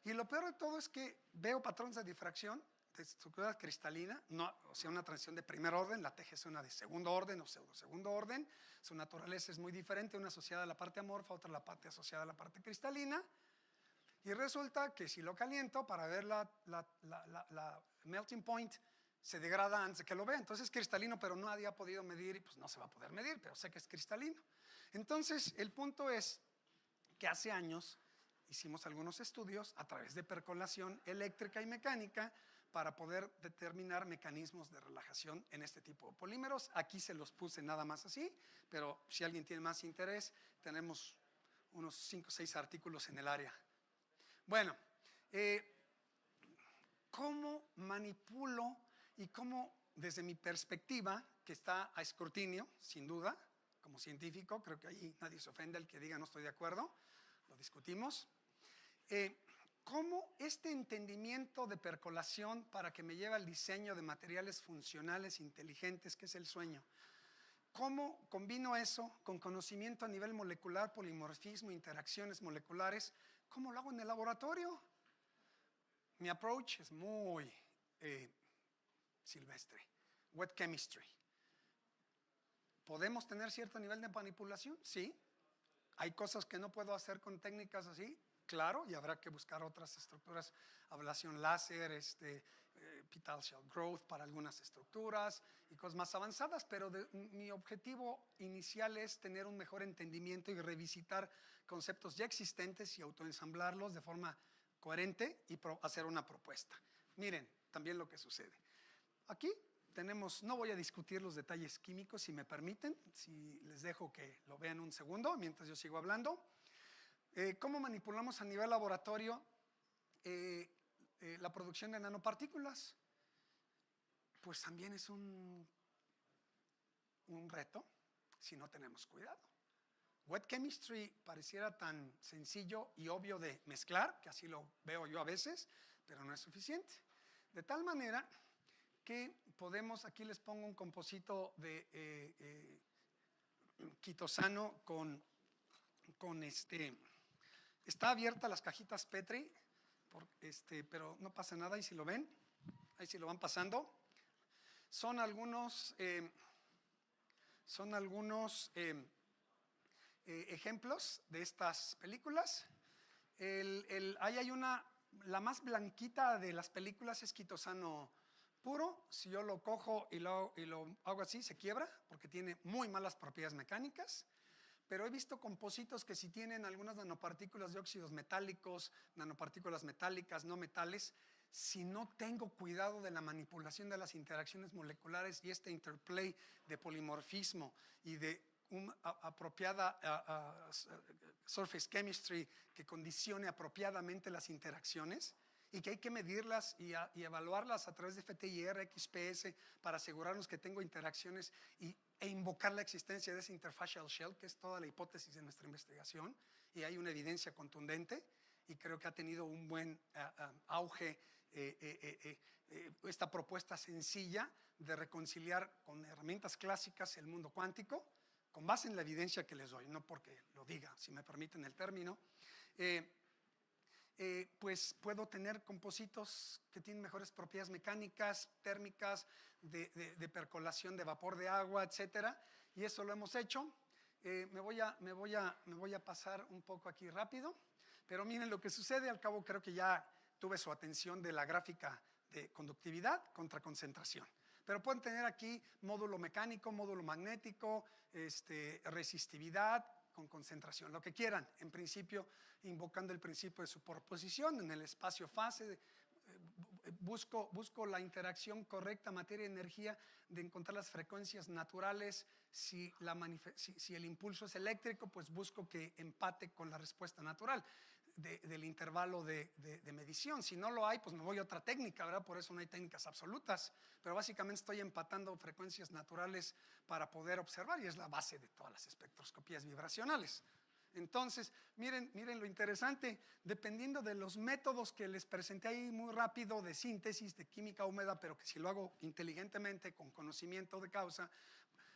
Y lo peor de todo es que veo patrones de difracción de estructura cristalina, no, o sea, una transición de primer orden, la TG es una de segundo orden o pseudo segundo orden, su naturaleza es muy diferente, una asociada a la parte amorfa, otra a la parte asociada a la parte cristalina, y resulta que si lo caliento para ver la melting point, se degrada antes de que lo vea, entonces es cristalino, pero nadie ha podido medir y pues no se va a poder medir, pero sé que es cristalino. Entonces el punto es que hace años hicimos algunos estudios a través de percolación eléctrica y mecánica para poder determinar mecanismos de relajación en este tipo de polímeros. Aquí se los puse nada más así, pero si alguien tiene más interés, tenemos unos 5 o 6 artículos en el área. Bueno, ¿cómo manipulo y cómo, desde mi perspectiva, que está a escrutinio, sin duda, como científico, creo que ahí nadie se ofende al que diga no estoy de acuerdo, lo discutimos, cómo este entendimiento de percolación para que me lleve al diseño de materiales funcionales inteligentes, que es el sueño, cómo combino eso con conocimiento a nivel molecular, polimorfismo, interacciones moleculares, cómo lo hago en el laboratorio. Mi approach es muy silvestre, wet chemistry. ¿Podemos tener cierto nivel de manipulación? Sí. ¿Hay cosas que no puedo hacer con técnicas así? Claro, y habrá que buscar otras estructuras, ablación láser, Petal Shell Growth para algunas estructuras y cosas más avanzadas, pero mi objetivo inicial es tener un mejor entendimiento y revisitar conceptos ya existentes y autoensamblarlos de forma coherente y hacer una propuesta. Miren, también lo que sucede. Aquí tenemos, no voy a discutir los detalles químicos, si me permiten, si les dejo que lo vean un segundo mientras yo sigo hablando. ¿Cómo manipulamos a nivel laboratorio la producción de nanopartículas? Pues también es un reto si no tenemos cuidado. Wet chemistry pareciera tan sencillo y obvio de mezclar, que así lo veo yo a veces, pero no es suficiente. De tal manera que podemos, aquí les pongo un composito de quitosano está abierta las cajitas Petri, pero no pasa nada, y si lo ven, ahí si lo van pasando, son algunos ejemplos de estas películas. Ahí hay la más blanquita de las películas es quitosano puro. Si yo lo cojo y lo hago así, se quiebra porque tiene muy malas propiedades mecánicas. Pero he visto compositos que si tienen algunas nanopartículas de óxidos metálicos, nanopartículas metálicas, no metales, si no tengo cuidado de la manipulación de las interacciones moleculares y este interplay de polimorfismo y de una apropiada surface chemistry que condicione apropiadamente las interacciones, y que hay que medirlas y evaluarlas a través de FTIR, XPS, para asegurarnos que tengo interacciones e invocar la existencia de ese interfacial shell, que es toda la hipótesis de nuestra investigación, y hay una evidencia contundente, y creo que ha tenido un buen auge esta propuesta sencilla de reconciliar con herramientas clásicas el mundo cuántico, con base en la evidencia que les doy, no porque lo diga, si me permiten el término. Pues puedo tener compositos que tienen mejores propiedades mecánicas, térmicas, de percolación de vapor de agua, etcétera, y eso lo hemos hecho. Me voy a pasar un poco aquí rápido, pero miren lo que sucede. Al cabo creo que ya tuve su atención de la gráfica de conductividad contra concentración. Pero pueden tener aquí módulo mecánico, módulo magnético, resistividad con concentración, lo que quieran, en principio invocando el principio de superposición en el espacio-fase. Busco la interacción correcta materia-energía, de encontrar las frecuencias naturales. Si el impulso es eléctrico, pues busco que empate con la respuesta natural. del intervalo de medición. Si no lo hay, pues me voy a otra técnica, ¿verdad? Por eso no hay técnicas absolutas, pero básicamente estoy empatando frecuencias naturales para poder observar, y es la base de todas las espectroscopías vibracionales. Entonces, miren lo interesante, dependiendo de los métodos que les presenté ahí muy rápido de síntesis, de química húmeda, pero que si lo hago inteligentemente, con conocimiento de causa,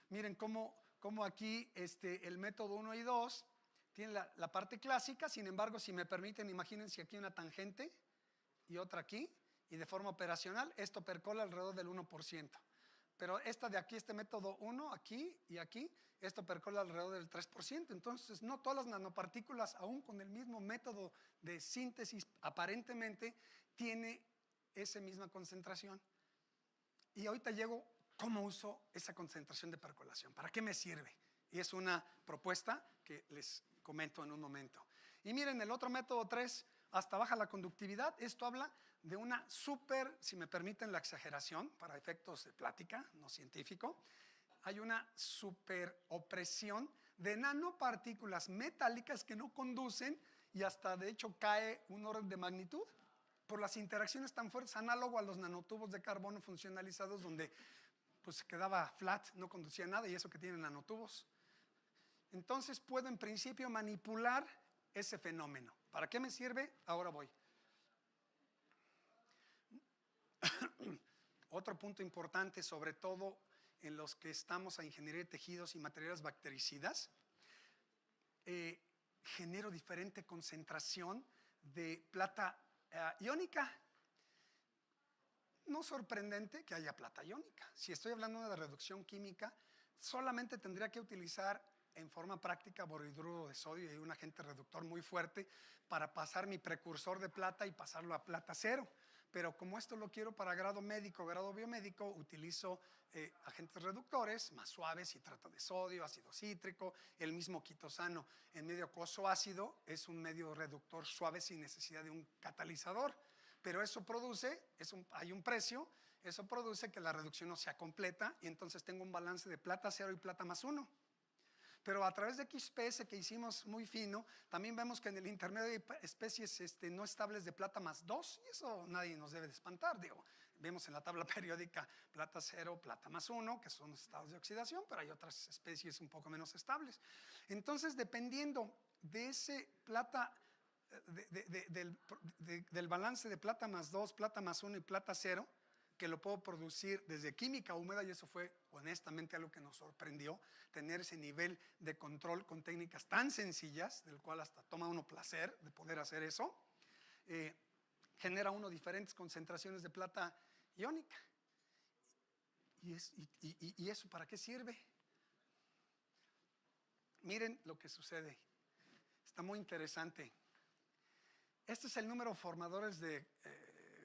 miren cómo aquí el método 1 y 2 tiene la parte clásica. Sin embargo, si me permiten, imagínense aquí una tangente y otra aquí, y de forma operacional esto percola alrededor del 1%. Pero esta de aquí, este método 1, aquí y aquí, esto percola alrededor del 3%. Entonces, no todas las nanopartículas, aún con el mismo método de síntesis, aparentemente tiene esa misma concentración. Y ahorita llego, ¿cómo uso esa concentración de percolación? ¿Para qué me sirve? Y es una propuesta que les comento en un momento. Y miren, el otro método 3, hasta baja la conductividad. Esto habla de una súper, si me permiten la exageración, para efectos de plática, no científico, hay una super opresión de nanopartículas metálicas que no conducen, y hasta de hecho cae un orden de magnitud por las interacciones tan fuertes, análogo a los nanotubos de carbono funcionalizados, donde pues se quedaba flat, no conducía nada, y eso que tienen nanotubos. Entonces puedo en principio manipular ese fenómeno. ¿Para qué me sirve? Ahora voy. Otro punto importante, sobre todo en los que estamos a ingeniería de tejidos y materiales bactericidas, genero diferente concentración de plata iónica. No sorprendente que haya plata iónica. Si estoy hablando de reducción química, solamente tendría que utilizar en forma práctica borhidruro de sodio y un agente reductor muy fuerte para pasar mi precursor de plata y pasarlo a plata cero. Pero como esto lo quiero para grado médico, grado biomédico, utilizo agentes reductores más suaves, citrato de sodio, ácido cítrico, el mismo quitosano en medio aquoso ácido es un medio reductor suave sin necesidad de un catalizador. Pero eso produce, hay un precio, eso produce que la reducción no sea completa, y entonces tengo un balance de plata 0 y plata más 1. Pero a través de XPS, que hicimos muy fino, también vemos que en el intermedio hay especies no estables de plata más 2, y eso nadie nos debe de espantar. Digo, vemos en la tabla periódica plata 0, plata más 1, que son estados de oxidación, pero hay otras especies un poco menos estables. Entonces, dependiendo de ese plata, del balance de plata más 2, plata más 1 y plata 0, que lo puedo producir desde química húmeda, y eso fue honestamente algo que nos sorprendió, tener ese nivel de control con técnicas tan sencillas, del cual hasta toma uno placer de poder hacer eso. Genera uno diferentes concentraciones de plata iónica. ¿Y eso para qué sirve? Miren lo que sucede. Está muy interesante. Este es el número de formadores de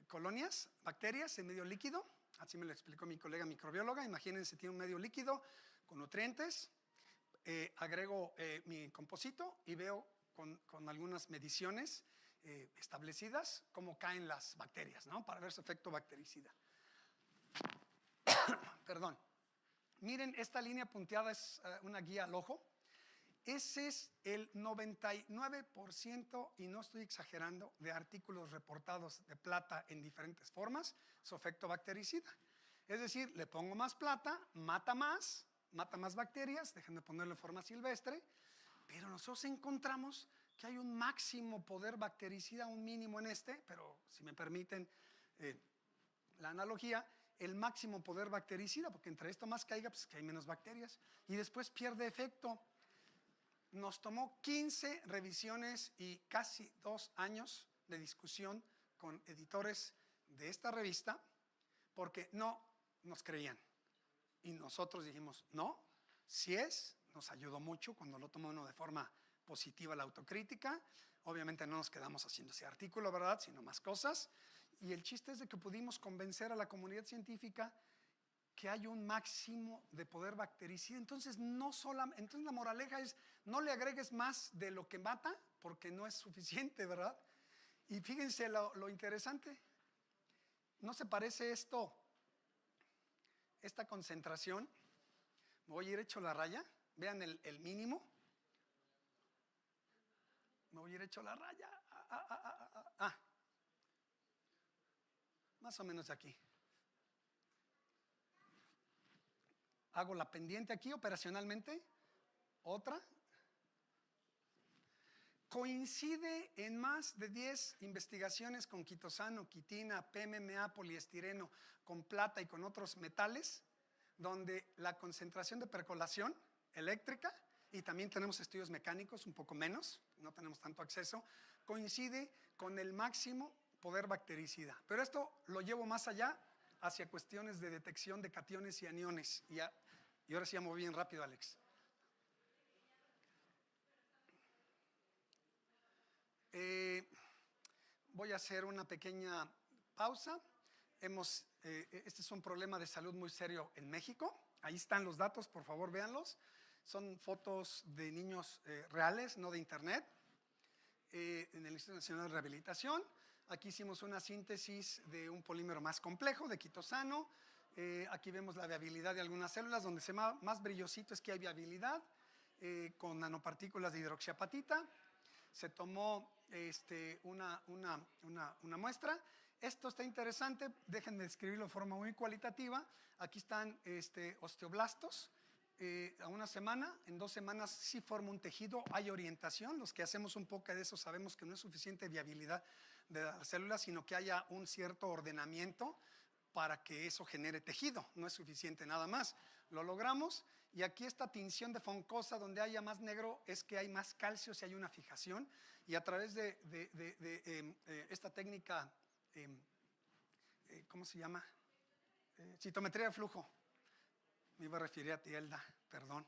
colonias, bacterias en medio líquido. Así me lo explicó mi colega microbióloga. Imagínense, tiene un medio líquido con nutrientes. Agrego mi composito y veo con algunas mediciones establecidas cómo caen las bacterias, ¿no? Para ver su efecto bactericida. Perdón. Miren, esta línea punteada es una guía al ojo. Ese es el 99%, y no estoy exagerando, de artículos reportados de plata en diferentes formas, su efecto bactericida. Es decir, le pongo más plata, mata más bacterias, dejen de ponerlo en forma silvestre, pero nosotros encontramos que hay un máximo poder bactericida, un mínimo en pero si me permiten la analogía, el máximo poder bactericida, porque entre esto más caiga, pues que hay menos bacterias, y después pierde efecto. Nos tomó 15 revisiones y casi 2 años de discusión con editores de esta revista, porque no nos creían. Y nosotros dijimos, no, sí es, nos ayudó mucho cuando lo tomó uno de forma positiva la autocrítica. Obviamente no nos quedamos haciendo ese artículo, ¿verdad?, sino más cosas. Y el chiste es de que pudimos convencer a la comunidad científica que hay un máximo de poder bactericida. Entonces la moraleja es, no le agregues más de lo que mata, porque no es suficiente, ¿verdad? Y fíjense lo interesante, ¿no se parece esta concentración? Me voy a ir hecho la raya, vean el mínimo. Me voy a ir hecho la raya, más o menos aquí. Hago la pendiente aquí operacionalmente. Otra. Coincide en más de 10 investigaciones con quitosano, quitina, PMMA, poliestireno, con plata y con otros metales, donde la concentración de percolación eléctrica, y también tenemos estudios mecánicos, un poco menos, no tenemos tanto acceso, coincide con el máximo poder bactericida. Pero esto lo llevo más allá, hacia cuestiones de detección de cationes y aniones. Y ahora sí ya moví bien rápido, Alex. Voy a hacer una pequeña pausa. Este es un problema de salud muy serio en México. Ahí están los datos, por favor, véanlos. Son fotos de niños reales, no de internet, en el Instituto Nacional de Rehabilitación. Aquí hicimos una síntesis de un polímero más complejo, de quitosano. Aquí vemos la viabilidad de algunas células, donde se ve más brillosito es que hay viabilidad, con nanopartículas de hidroxiapatita. Se tomó una muestra. Esto está interesante, déjenme describirlo de forma muy cualitativa. Aquí están osteoblastos. A una semana, en 2 semanas sí forma un tejido, hay orientación. Los que hacemos un poco de eso sabemos que no es suficiente viabilidad de las células, sino que haya un cierto ordenamiento para que eso genere tejido. No es suficiente nada más. Lo logramos. Y aquí esta tinción de foncosa, donde haya más negro, es que hay más calcio si hay una fijación. Y a través de esta técnica, ¿cómo se llama? Citometría de flujo. Me iba a referir a ti, Elda, perdón.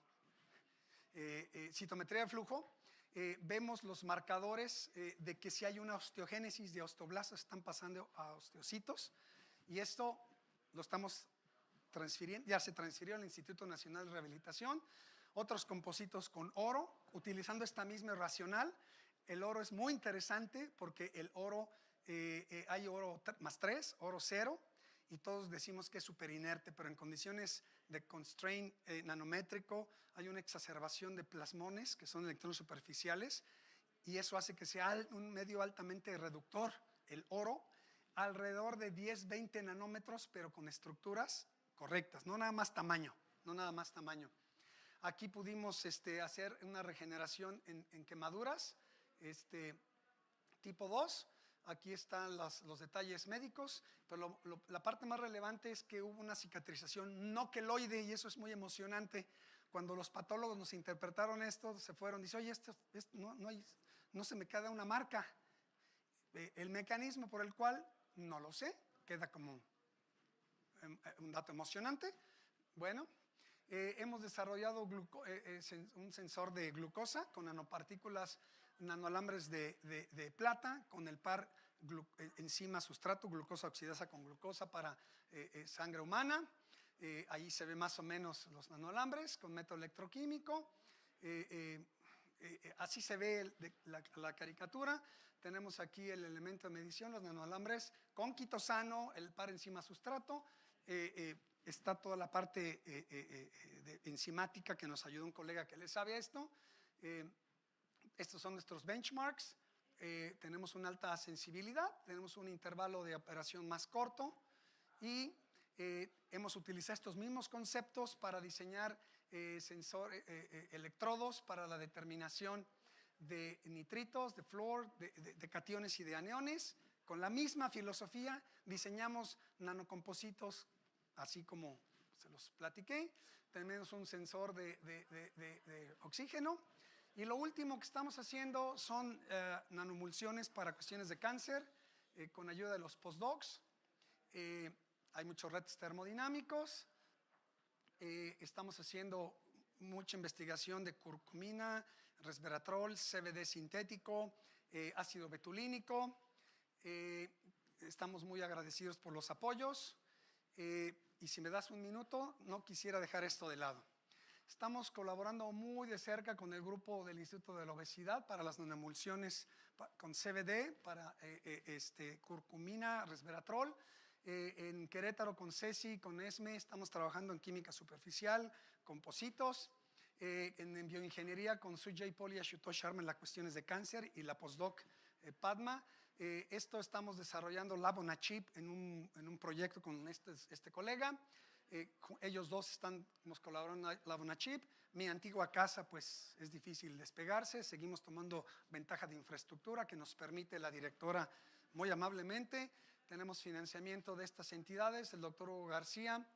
Citometría de flujo. Vemos los marcadores de que si hay una osteogénesis de osteoblastos, están pasando a osteocitos. Y esto lo estamos transfiriendo, ya se transfirió al Instituto Nacional de Rehabilitación. Otros compositos con oro, utilizando esta misma racional. El oro es muy interesante porque el oro, hay oro +3, oro 0, y todos decimos que es superinerte, pero en condiciones de constraint nanométrico hay una exacerbación de plasmones, que son electrones superficiales, y eso hace que sea un medio altamente reductor. El oro, alrededor de 10-20 nanómetros, pero con estructuras correctas, no nada más tamaño, Aquí pudimos hacer una regeneración en quemaduras, tipo 2. Aquí están los detalles médicos, pero la parte más relevante es que hubo una cicatrización no queloide, y eso es muy emocionante. Cuando los patólogos nos interpretaron esto, se fueron, dice, oye, esto no se me queda una marca. El mecanismo por el cual, no lo sé, queda como un dato emocionante. Bueno, hemos desarrollado un sensor de glucosa con nanopartículas, nanoalambres de plata, con el par enzima sustrato, glucosa oxidasa con glucosa para sangre humana. Ahí se ve más o menos los nanoalambres con método electroquímico. Así se ve la caricatura. Tenemos aquí el elemento de medición, los nanoalambres con quitosano, el par enzima sustrato. Está toda la parte enzimática que nos ayuda un colega que le sabe esto. Estos son nuestros benchmarks. Tenemos una alta sensibilidad, tenemos un intervalo de operación más corto, y hemos utilizado estos mismos conceptos para diseñar electrodos para la determinación de nitritos, de flúor, de cationes y de aniones. Con la misma filosofía diseñamos nanocompositos, así como se los platiqué. Tenemos un sensor de oxígeno. Y lo último que estamos haciendo son nanomulsiones para cuestiones de cáncer, con ayuda de los postdocs. Hay muchos retos termodinámicos. Estamos haciendo mucha investigación de curcumina, resveratrol, CBD sintético, ácido betulínico. Estamos muy agradecidos por los apoyos. Y si me das un minuto, no quisiera dejar esto de lado. Estamos colaborando muy de cerca con el grupo del Instituto de la Obesidad para las nanomulsiones con CBD, para curcumina, resveratrol. En Querétaro con CECI, con ESME, estamos trabajando en química superficial, compositos. En bioingeniería con Sujay Poli y Ashutosh Sharma en las cuestiones de cáncer, y la postdoc Padma. Esto estamos desarrollando Lab on a Chip en un proyecto con este colega. Ellos dos estamos colaborando en Lab on a Chip. Mi antigua casa, pues, es difícil despegarse. Seguimos tomando ventaja de infraestructura que nos permite la directora muy amablemente. Tenemos financiamiento de estas entidades, el doctor Hugo García,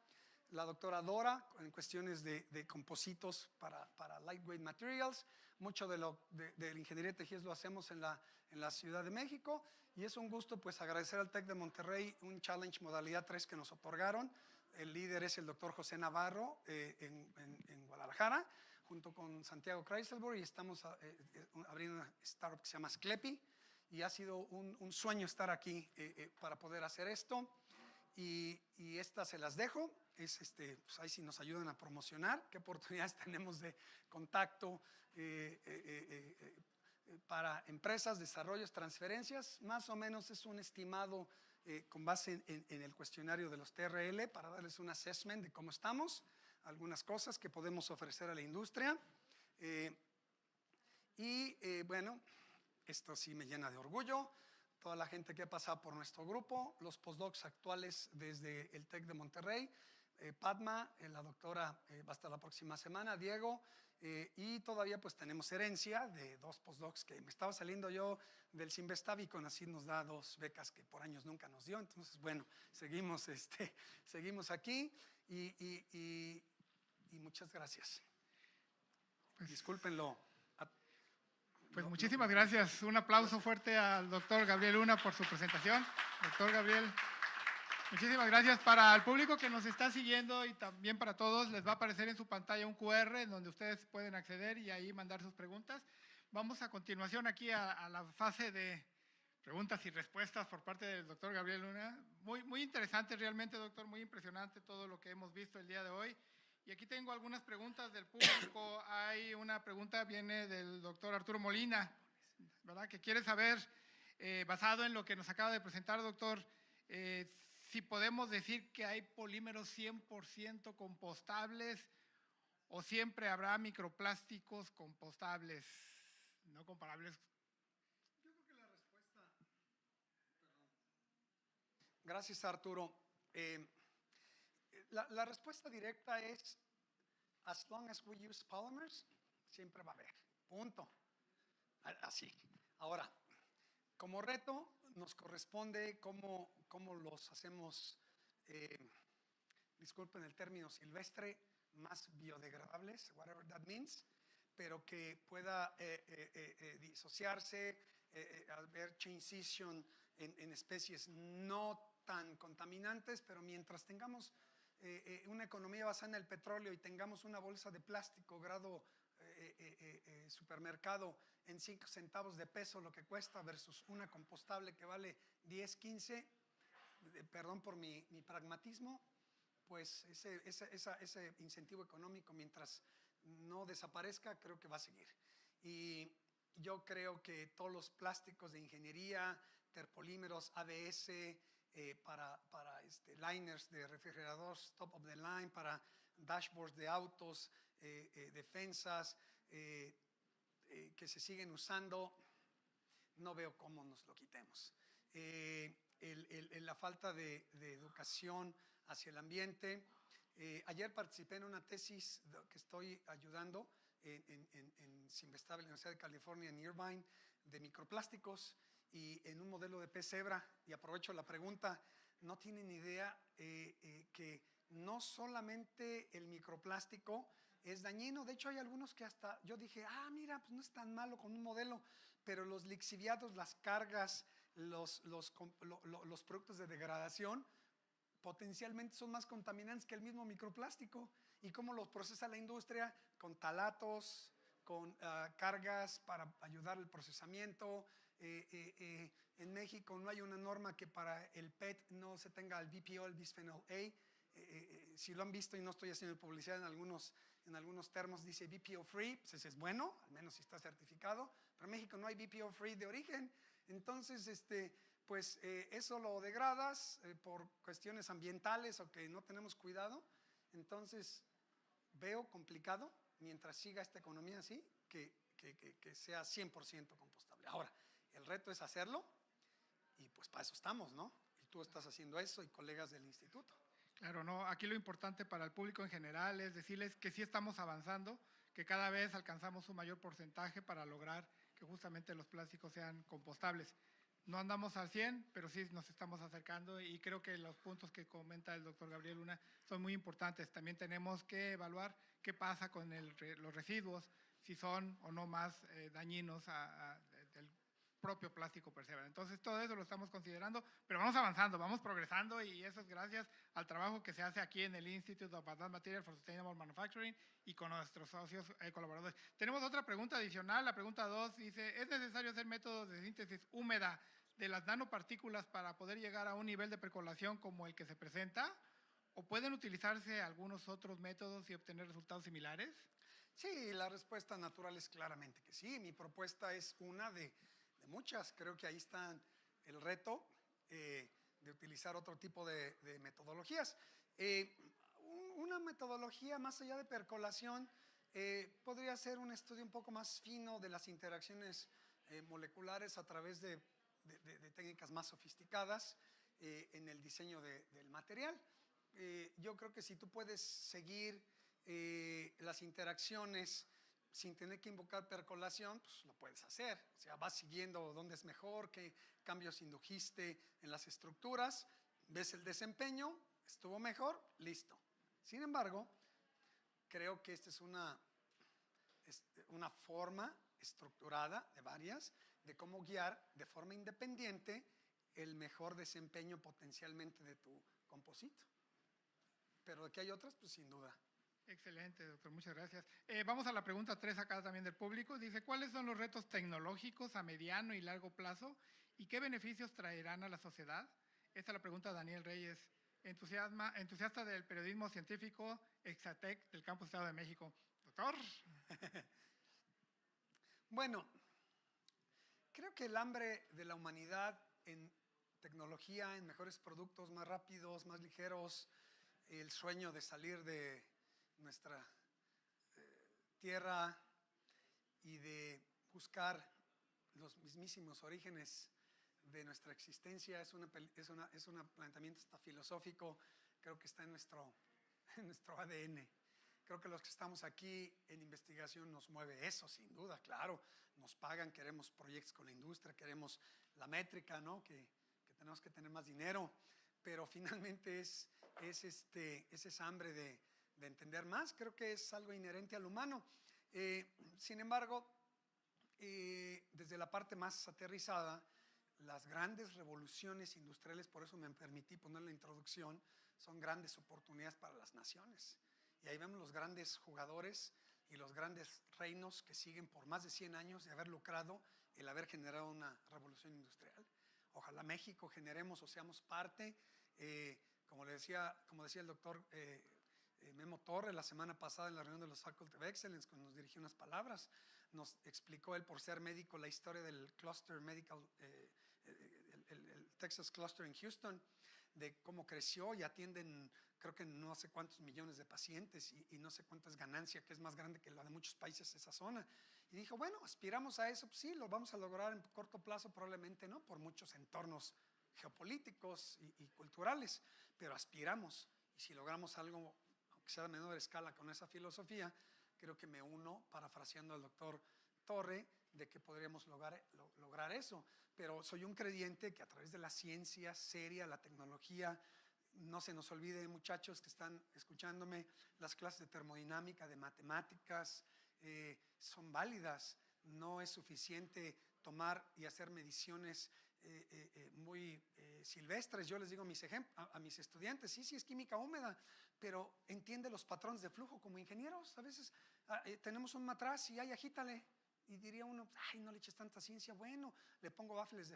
la doctora Dora, en cuestiones de compositos para lightweight materials. Mucho de la ingeniería de tejidos lo hacemos en la Ciudad de México, y es un gusto, pues, agradecer al TEC de Monterrey un Challenge Modalidad 3 que nos otorgaron. El líder es el doctor José Navarro en Guadalajara, junto con Santiago Kreiselberg, y estamos abriendo una startup que se llama Sclepi, y ha sido un sueño estar aquí para poder hacer esto. Y estas se las dejo. Pues ahí sí nos ayudan a promocionar qué oportunidades tenemos de contacto para empresas, desarrollos, transferencias. Más o menos es un estimado con base en el cuestionario de los TRL, para darles un assessment de cómo estamos, algunas cosas que podemos ofrecer a la industria. Bueno, esto sí me llena de orgullo. Toda la gente que ha pasado por nuestro grupo, los postdocs actuales desde el TEC de Monterrey, Padma, la doctora va a estar la próxima semana, Diego, y todavía pues tenemos herencia de 2 postdocs que me estaba saliendo yo del Sinvestav, y con así nos da 2 becas que por años nunca nos dio. Entonces, bueno, seguimos aquí y muchas gracias. Pues, discúlpenlo. Pues muchísimas gracias. Un aplauso fuerte al doctor Gabriel Luna por su presentación. Doctor Gabriel, muchísimas gracias. Para el público que nos está siguiendo y también para todos, les va a aparecer en su pantalla un QR en donde ustedes pueden acceder y ahí mandar sus preguntas. Vamos a continuación aquí a la fase de preguntas y respuestas por parte del doctor Gabriel Luna. Muy interesante realmente, doctor, muy impresionante todo lo que hemos visto el día de hoy. Y aquí tengo algunas preguntas del público. Hay una pregunta, viene del doctor Arturo Molina, ¿verdad? Que quiere saber, basado en lo que nos acaba de presentar, doctor, si podemos decir que hay polímeros 100% compostables o siempre habrá microplásticos compostables, no comparables. Yo creo que la respuesta… Gracias, Arturo. La respuesta directa es, as long as we use polymers, siempre va a haber, punto. Así. Ahora, como reto nos corresponde cómo los hacemos, disculpen el término silvestre, más biodegradables, whatever that means, pero que pueda disociarse, haber chain scission en especies no tan contaminantes, pero mientras tengamos una economía basada en el petróleo y tengamos una bolsa de plástico grado supermercado en 5 centavos de peso lo que cuesta versus una compostable que vale 10, 15, perdón por mi pragmatismo, pues ese incentivo económico, mientras no desaparezca, creo que va a seguir. Y yo creo que todos los plásticos de ingeniería, terpolímeros, ABS, para liners de refrigeradores top of the line, para dashboards de autos, defensas que se siguen usando, no veo cómo nos lo quitemos. La falta de educación hacia el ambiente. Ayer participé en una tesis que estoy ayudando en Sinvestav, en la Universidad de California en Irvine, de microplásticos, y en un modelo de pez cebra, y aprovecho la pregunta, no tienen idea que no solamente el microplástico es dañino. De hecho, hay algunos que hasta yo dije, mira, pues no es tan malo con un modelo, pero los lixiviados, las cargas, los productos de degradación potencialmente son más contaminantes que el mismo microplástico. ¿Y cómo los procesa la industria? Con talatos, con cargas para ayudar al procesamiento. En México no hay una norma que para el PET no se tenga el BPO, el bisfenol A. Si lo han visto, y no estoy haciendo publicidad, en algunos termos dice BPO free, pues ese es bueno, al menos si está certificado, pero en México no hay BPO free de origen. Entonces, pues eso lo degradas por cuestiones ambientales o que no tenemos cuidado. Entonces veo complicado, mientras siga esta economía así, que sea 100% compostable. Ahora, El reto es hacerlo y pues para eso estamos, ¿no? Y tú estás haciendo eso y colegas del instituto. Claro, no, aquí lo importante para el público en general es decirles que sí estamos avanzando, que cada vez alcanzamos un mayor porcentaje para lograr que justamente los plásticos sean compostables. No andamos al 100, pero sí nos estamos acercando y creo que los puntos que comenta el doctor Gabriel Luna son muy importantes. También tenemos que evaluar qué pasa con los residuos, si son o no más dañinos del propio plástico per se. Entonces, todo eso lo estamos considerando, pero vamos avanzando, vamos progresando y eso es gracias al trabajo que se hace aquí en el Institute of Advanced Materials for Sustainable Manufacturing y con nuestros socios colaboradores. Tenemos otra pregunta adicional, la pregunta 2 dice, ¿es necesario hacer métodos de síntesis húmeda de las nanopartículas para poder llegar a un nivel de percolación como el que se presenta? ¿O pueden utilizarse algunos otros métodos y obtener resultados similares? Sí, la respuesta natural es claramente que sí. Mi propuesta es una de muchas. Creo que ahí está el reto de utilizar otro tipo de metodologías. Una metodología más allá de percolación podría ser un estudio un poco más fino de las interacciones moleculares a través de técnicas más sofisticadas en el diseño del material. Yo creo que si tú puedes seguir las interacciones sin tener que invocar percolación, pues lo puedes hacer. O sea, vas siguiendo dónde es mejor, qué cambios indujiste en las estructuras, ves el desempeño, estuvo mejor, listo. Sin embargo, creo que esta es una forma estructurada de varias de cómo guiar de forma independiente el mejor desempeño potencialmente de tu composito. Pero de que hay otras, pues sin duda. Excelente, doctor, muchas gracias. Vamos a la pregunta 3 acá también del público. Dice, ¿cuáles son los retos tecnológicos a mediano y largo plazo y qué beneficios traerán a la sociedad? Esta es la pregunta de Daniel Reyes, entusiasta del periodismo científico Exatec del Campus Estado de México. Doctor. Bueno, creo que el hambre de la humanidad en tecnología, en mejores productos más rápidos, más ligeros, el sueño de salir de nuestra tierra y de buscar los mismísimos orígenes de nuestra existencia es un planteamiento hasta filosófico, creo que está en nuestro ADN. Creo que los que estamos aquí en investigación nos mueve eso, sin duda, claro. Nos pagan, queremos proyectos con la industria, queremos la métrica, ¿no? Que tenemos que tener más dinero, pero finalmente es esa hambre de entender más. Creo que es algo inherente al humano. Sin embargo, desde la parte más aterrizada, las grandes revoluciones industriales, por eso me permití poner la introducción, son grandes oportunidades para las naciones. Y ahí vemos los grandes jugadores y los grandes reinos que siguen por más de 100 años de haber lucrado el haber generado una revolución industrial. Ojalá México generemos o seamos parte, como decía el doctor Memo Torre la semana pasada en la reunión de los Faculty of Excellence, cuando nos dirigió unas palabras, nos explicó él, por ser médico, la historia del Cluster Medical, el Texas Cluster en Houston, de cómo creció y atienden creo que no sé cuántos millones de pacientes y no sé cuánta es ganancia, que es más grande que la de muchos países esa zona. Y dijo, bueno, aspiramos a eso, pues sí, lo vamos a lograr en corto plazo, probablemente no, por muchos entornos geopolíticos y culturales, pero aspiramos. Y si logramos algo, aunque sea de menor escala, con esa filosofía, creo que me uno, parafraseando al doctor Torre, de que podríamos lograr eso. Pero soy un creyente que a través de la ciencia seria, la tecnología, no se nos olvide, muchachos que están escuchándome, las clases de termodinámica, de matemáticas, son válidas. No es suficiente tomar y hacer mediciones muy silvestres. Yo les digo a mis estudiantes, sí es química húmeda, pero entiende los patrones de flujo como ingenieros. A veces tenemos un matraz y agítale. Y diría uno, ay, no le eches tanta ciencia. Bueno, le pongo baffles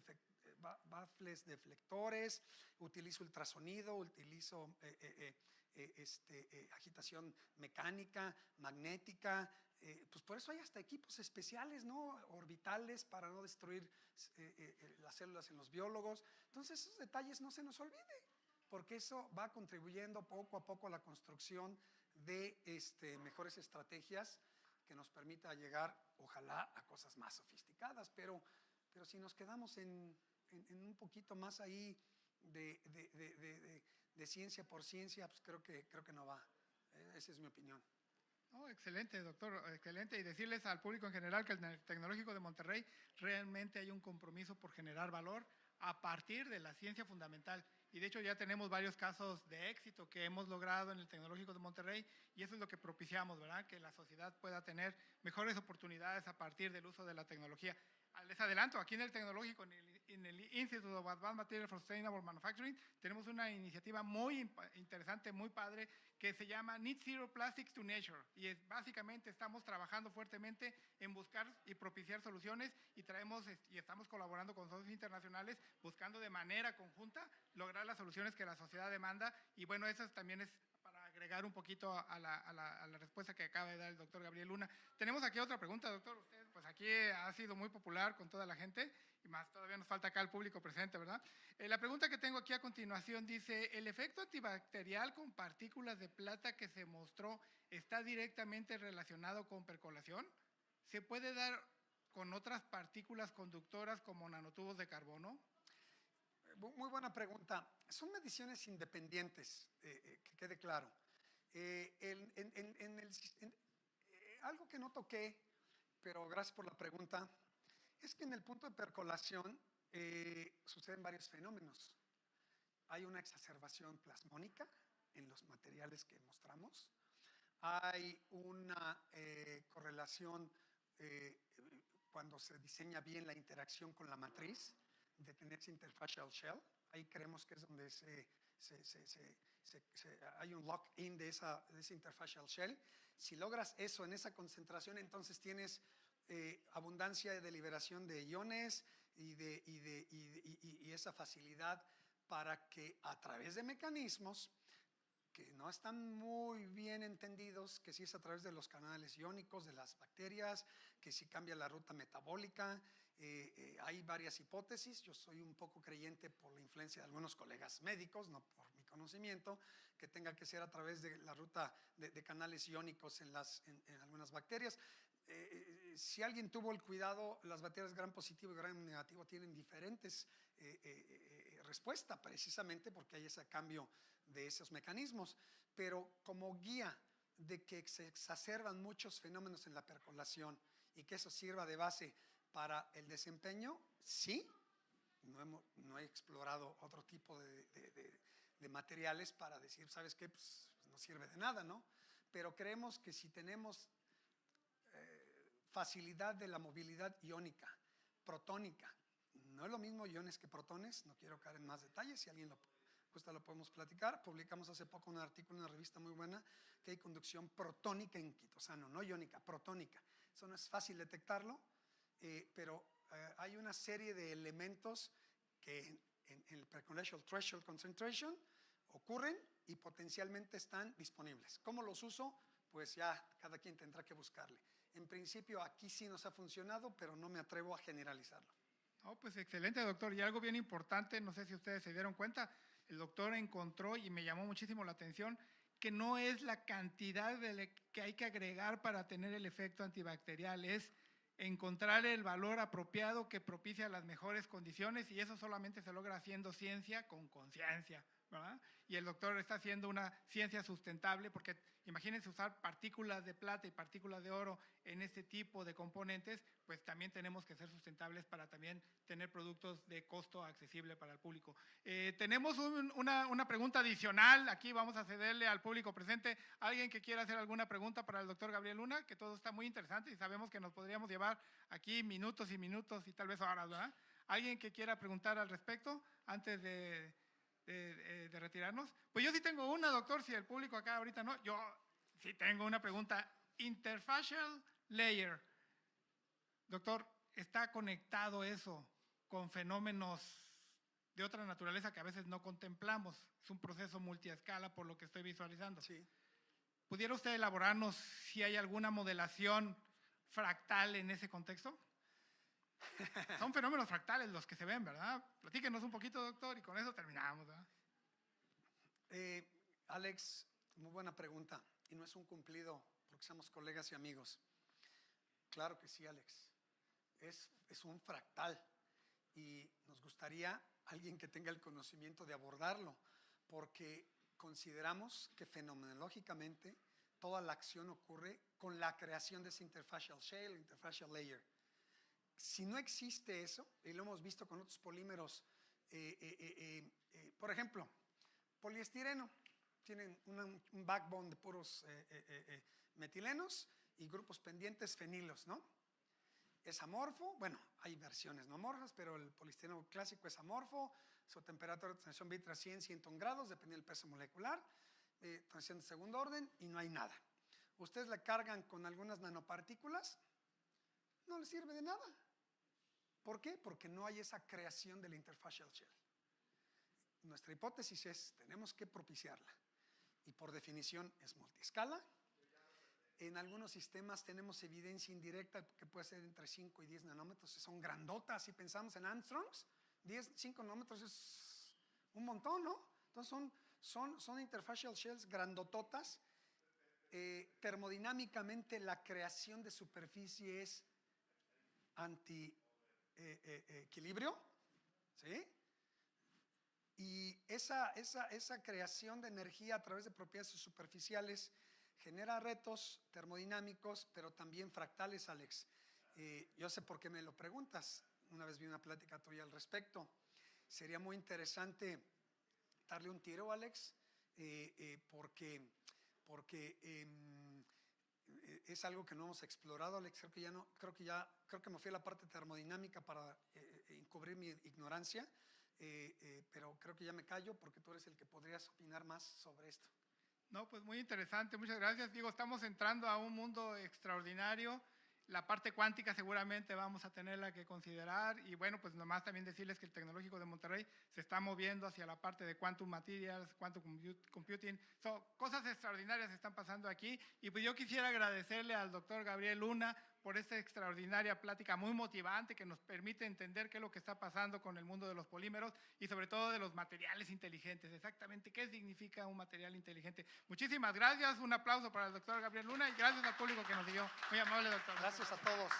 deflectores, utilizo ultrasonido, utilizo agitación mecánica, magnética. Pues por eso hay hasta equipos especiales, ¿no? Orbitales para no destruir las células en los biólogos. Entonces esos detalles no se nos olvide, porque eso va contribuyendo poco a poco a la construcción de mejores estrategias que nos permita llegar, ojalá, a cosas más sofisticadas. Pero pero si nos quedamos en un poquito más ahí de ciencia por ciencia, pues creo que no va. Esa es mi opinión. Oh, excelente, doctor, excelente. Y decirles al público en general que el Tecnológico de Monterrey realmente hay un compromiso por generar valor a partir de la ciencia fundamental. Y de hecho ya tenemos varios casos de éxito que hemos logrado en el Tecnológico de Monterrey y eso es lo que propiciamos, ¿verdad? Que la sociedad pueda tener mejores oportunidades a partir del uso de la tecnología. Les adelanto, aquí en el Tecnológico, en el Institute of Advanced Materials for Sustainable Manufacturing, tenemos una iniciativa muy interesante, muy padre, que se llama Net Zero Plastics to Nature. Y básicamente estamos trabajando fuertemente en buscar y propiciar soluciones y estamos colaborando con socios internacionales buscando de manera conjunta lograr las soluciones que la sociedad demanda. Y bueno, eso también es para agregar un poquito a la respuesta que acaba de dar el doctor Gabriel Luna. Tenemos aquí otra pregunta, doctor. Usted, pues aquí ha sido muy popular con toda la gente, y más todavía nos falta acá el público presente, ¿verdad? La pregunta que tengo aquí a continuación dice, ¿el efecto antibacterial con partículas de plata que se mostró está directamente relacionado con percolación? ¿Se puede dar con otras partículas conductoras como nanotubos de carbono? Muy buena pregunta. Son mediciones independientes, que quede claro. Algo que no toqué, pero gracias por la pregunta, es que en el punto de percolación suceden varios fenómenos. Hay una exacerbación plasmónica en los materiales que mostramos. Hay una correlación cuando se diseña bien la interacción con la matriz de tener ese interfacial shell. Ahí creemos que es donde hay un lock-in de ese interfacial shell. Si logras eso en esa concentración, entonces tienes abundancia de liberación de iones y esa facilidad para que a través de mecanismos que no están muy bien entendidos, que si es a través de los canales iónicos de las bacterias, que si cambia la ruta metabólica, hay varias hipótesis. Yo soy un poco creyente por la influencia de algunos colegas médicos, no por mi conocimiento, que tenga que ser a través de la ruta de canales iónicos en algunas bacterias. Si alguien tuvo el cuidado, las bacterias gram positivo y gram negativo tienen diferentes respuestas, precisamente porque hay ese cambio de esos mecanismos, pero como guía de que se exacerban muchos fenómenos en la percolación y que eso sirva de base para el desempeño, sí. No he explorado otro tipo de materiales para decir, ¿sabes qué? Pues no sirve de nada, ¿no? Pero creemos que si tenemos facilidad de la movilidad iónica, protónica, no es lo mismo iones que protones, no quiero caer en más detalles, si alguien lo gusta lo podemos platicar. Publicamos hace poco un artículo en una revista muy buena que hay conducción protónica en quitosano, no iónica, protónica. Eso no es fácil detectarlo, pero hay una serie de elementos que en el preconditional threshold concentration ocurren y potencialmente están disponibles. ¿Cómo los uso? Pues ya cada quien tendrá que buscarle. En principio aquí sí nos ha funcionado, pero no me atrevo a generalizarlo. Oh, pues excelente, doctor. Y algo bien importante, no sé si ustedes se dieron cuenta, el doctor encontró, y me llamó muchísimo la atención, que no es la cantidad que hay que agregar para tener el efecto antibacterial, es encontrar el valor apropiado que propicia las mejores condiciones, y eso solamente se logra haciendo ciencia con conciencia, ¿verdad? Y el doctor está haciendo una ciencia sustentable, porque imagínense usar partículas de plata y partículas de oro en este tipo de componentes, pues también tenemos que ser sustentables para también tener productos de costo accesible para el público. Tenemos una pregunta adicional, aquí vamos a cederle al público presente. ¿Alguien que quiera hacer alguna pregunta para el doctor Gabriel Luna? Que todo está muy interesante y sabemos que nos podríamos llevar aquí minutos y minutos y tal vez horas, ¿verdad? ¿Alguien que quiera preguntar al respecto antes de retirarnos? Pues yo sí tengo una, doctor, si el público acá ahorita no. Yo sí tengo una pregunta. Interfacial layer. Doctor, ¿está conectado eso con fenómenos de otra naturaleza que a veces no contemplamos? Es un proceso multiescala por lo que estoy visualizando. Sí. ¿Pudiera usted elaborarnos si hay alguna modelación fractal en ese contexto? Son fenómenos fractales los que se ven, ¿verdad? Platíquenos un poquito, doctor, y con eso terminamos, ¿verdad? Alex, muy buena pregunta. Y no es un cumplido porque somos colegas y amigos. Claro que sí, Alex. Es un fractal. y nos gustaría alguien que tenga el conocimiento de abordarlo, porque consideramos que fenomenológicamente toda la acción ocurre con la creación de ese interfacial shell, interfacial layer. Si no existe eso, y lo hemos visto con otros polímeros, por ejemplo, poliestireno, tienen un backbone de puros metilenos y grupos pendientes fenilos, ¿no? Es amorfo, bueno, hay versiones no amorfas, pero el poliestireno clásico es amorfo, su temperatura de transición vitrea 101 grados, depende del peso molecular, transición de segundo orden y no hay nada. Ustedes le cargan con algunas nanopartículas, no les sirve de nada. ¿Por qué? Porque no hay esa creación del interfacial shell. Nuestra hipótesis es, tenemos que propiciarla. Y por definición es multiescala. En algunos sistemas tenemos evidencia indirecta que puede ser entre 5 y 10 nanómetros. Son grandotas. Si pensamos en Armstrongs, 5 nanómetros es un montón, ¿no? Entonces son interfacial shells grandototas. Termodinámicamente la creación de superficie es anti-equilibrio, ¿sí? Y esa creación de energía a través de propiedades superficiales genera retos termodinámicos, pero también fractales, Alex. Yo sé por qué me lo preguntas. Una vez vi una plática tuya al respecto. Sería muy interesante darle un tiro, Alex, porque es algo que no hemos explorado, Alex. Creo que me fui a la parte termodinámica para encubrir mi ignorancia, pero creo que ya me callo porque tú eres el que podrías opinar más sobre esto. No, pues muy interesante, muchas gracias. Digo, estamos entrando a un mundo extraordinario. La parte cuántica seguramente vamos a tenerla que considerar y bueno, pues nomás también decirles que el Tecnológico de Monterrey se está moviendo hacia la parte de quantum materials, quantum computing. Cosas extraordinarias están pasando aquí y pues yo quisiera agradecerle al doctor Gabriel Luna por esta extraordinaria plática muy motivante que nos permite entender qué es lo que está pasando con el mundo de los polímeros y sobre todo de los materiales inteligentes, exactamente qué significa un material inteligente. Muchísimas gracias, un aplauso para el doctor Gabriel Luna y gracias al público que nos siguió. Muy amable, doctor. Gracias a todos.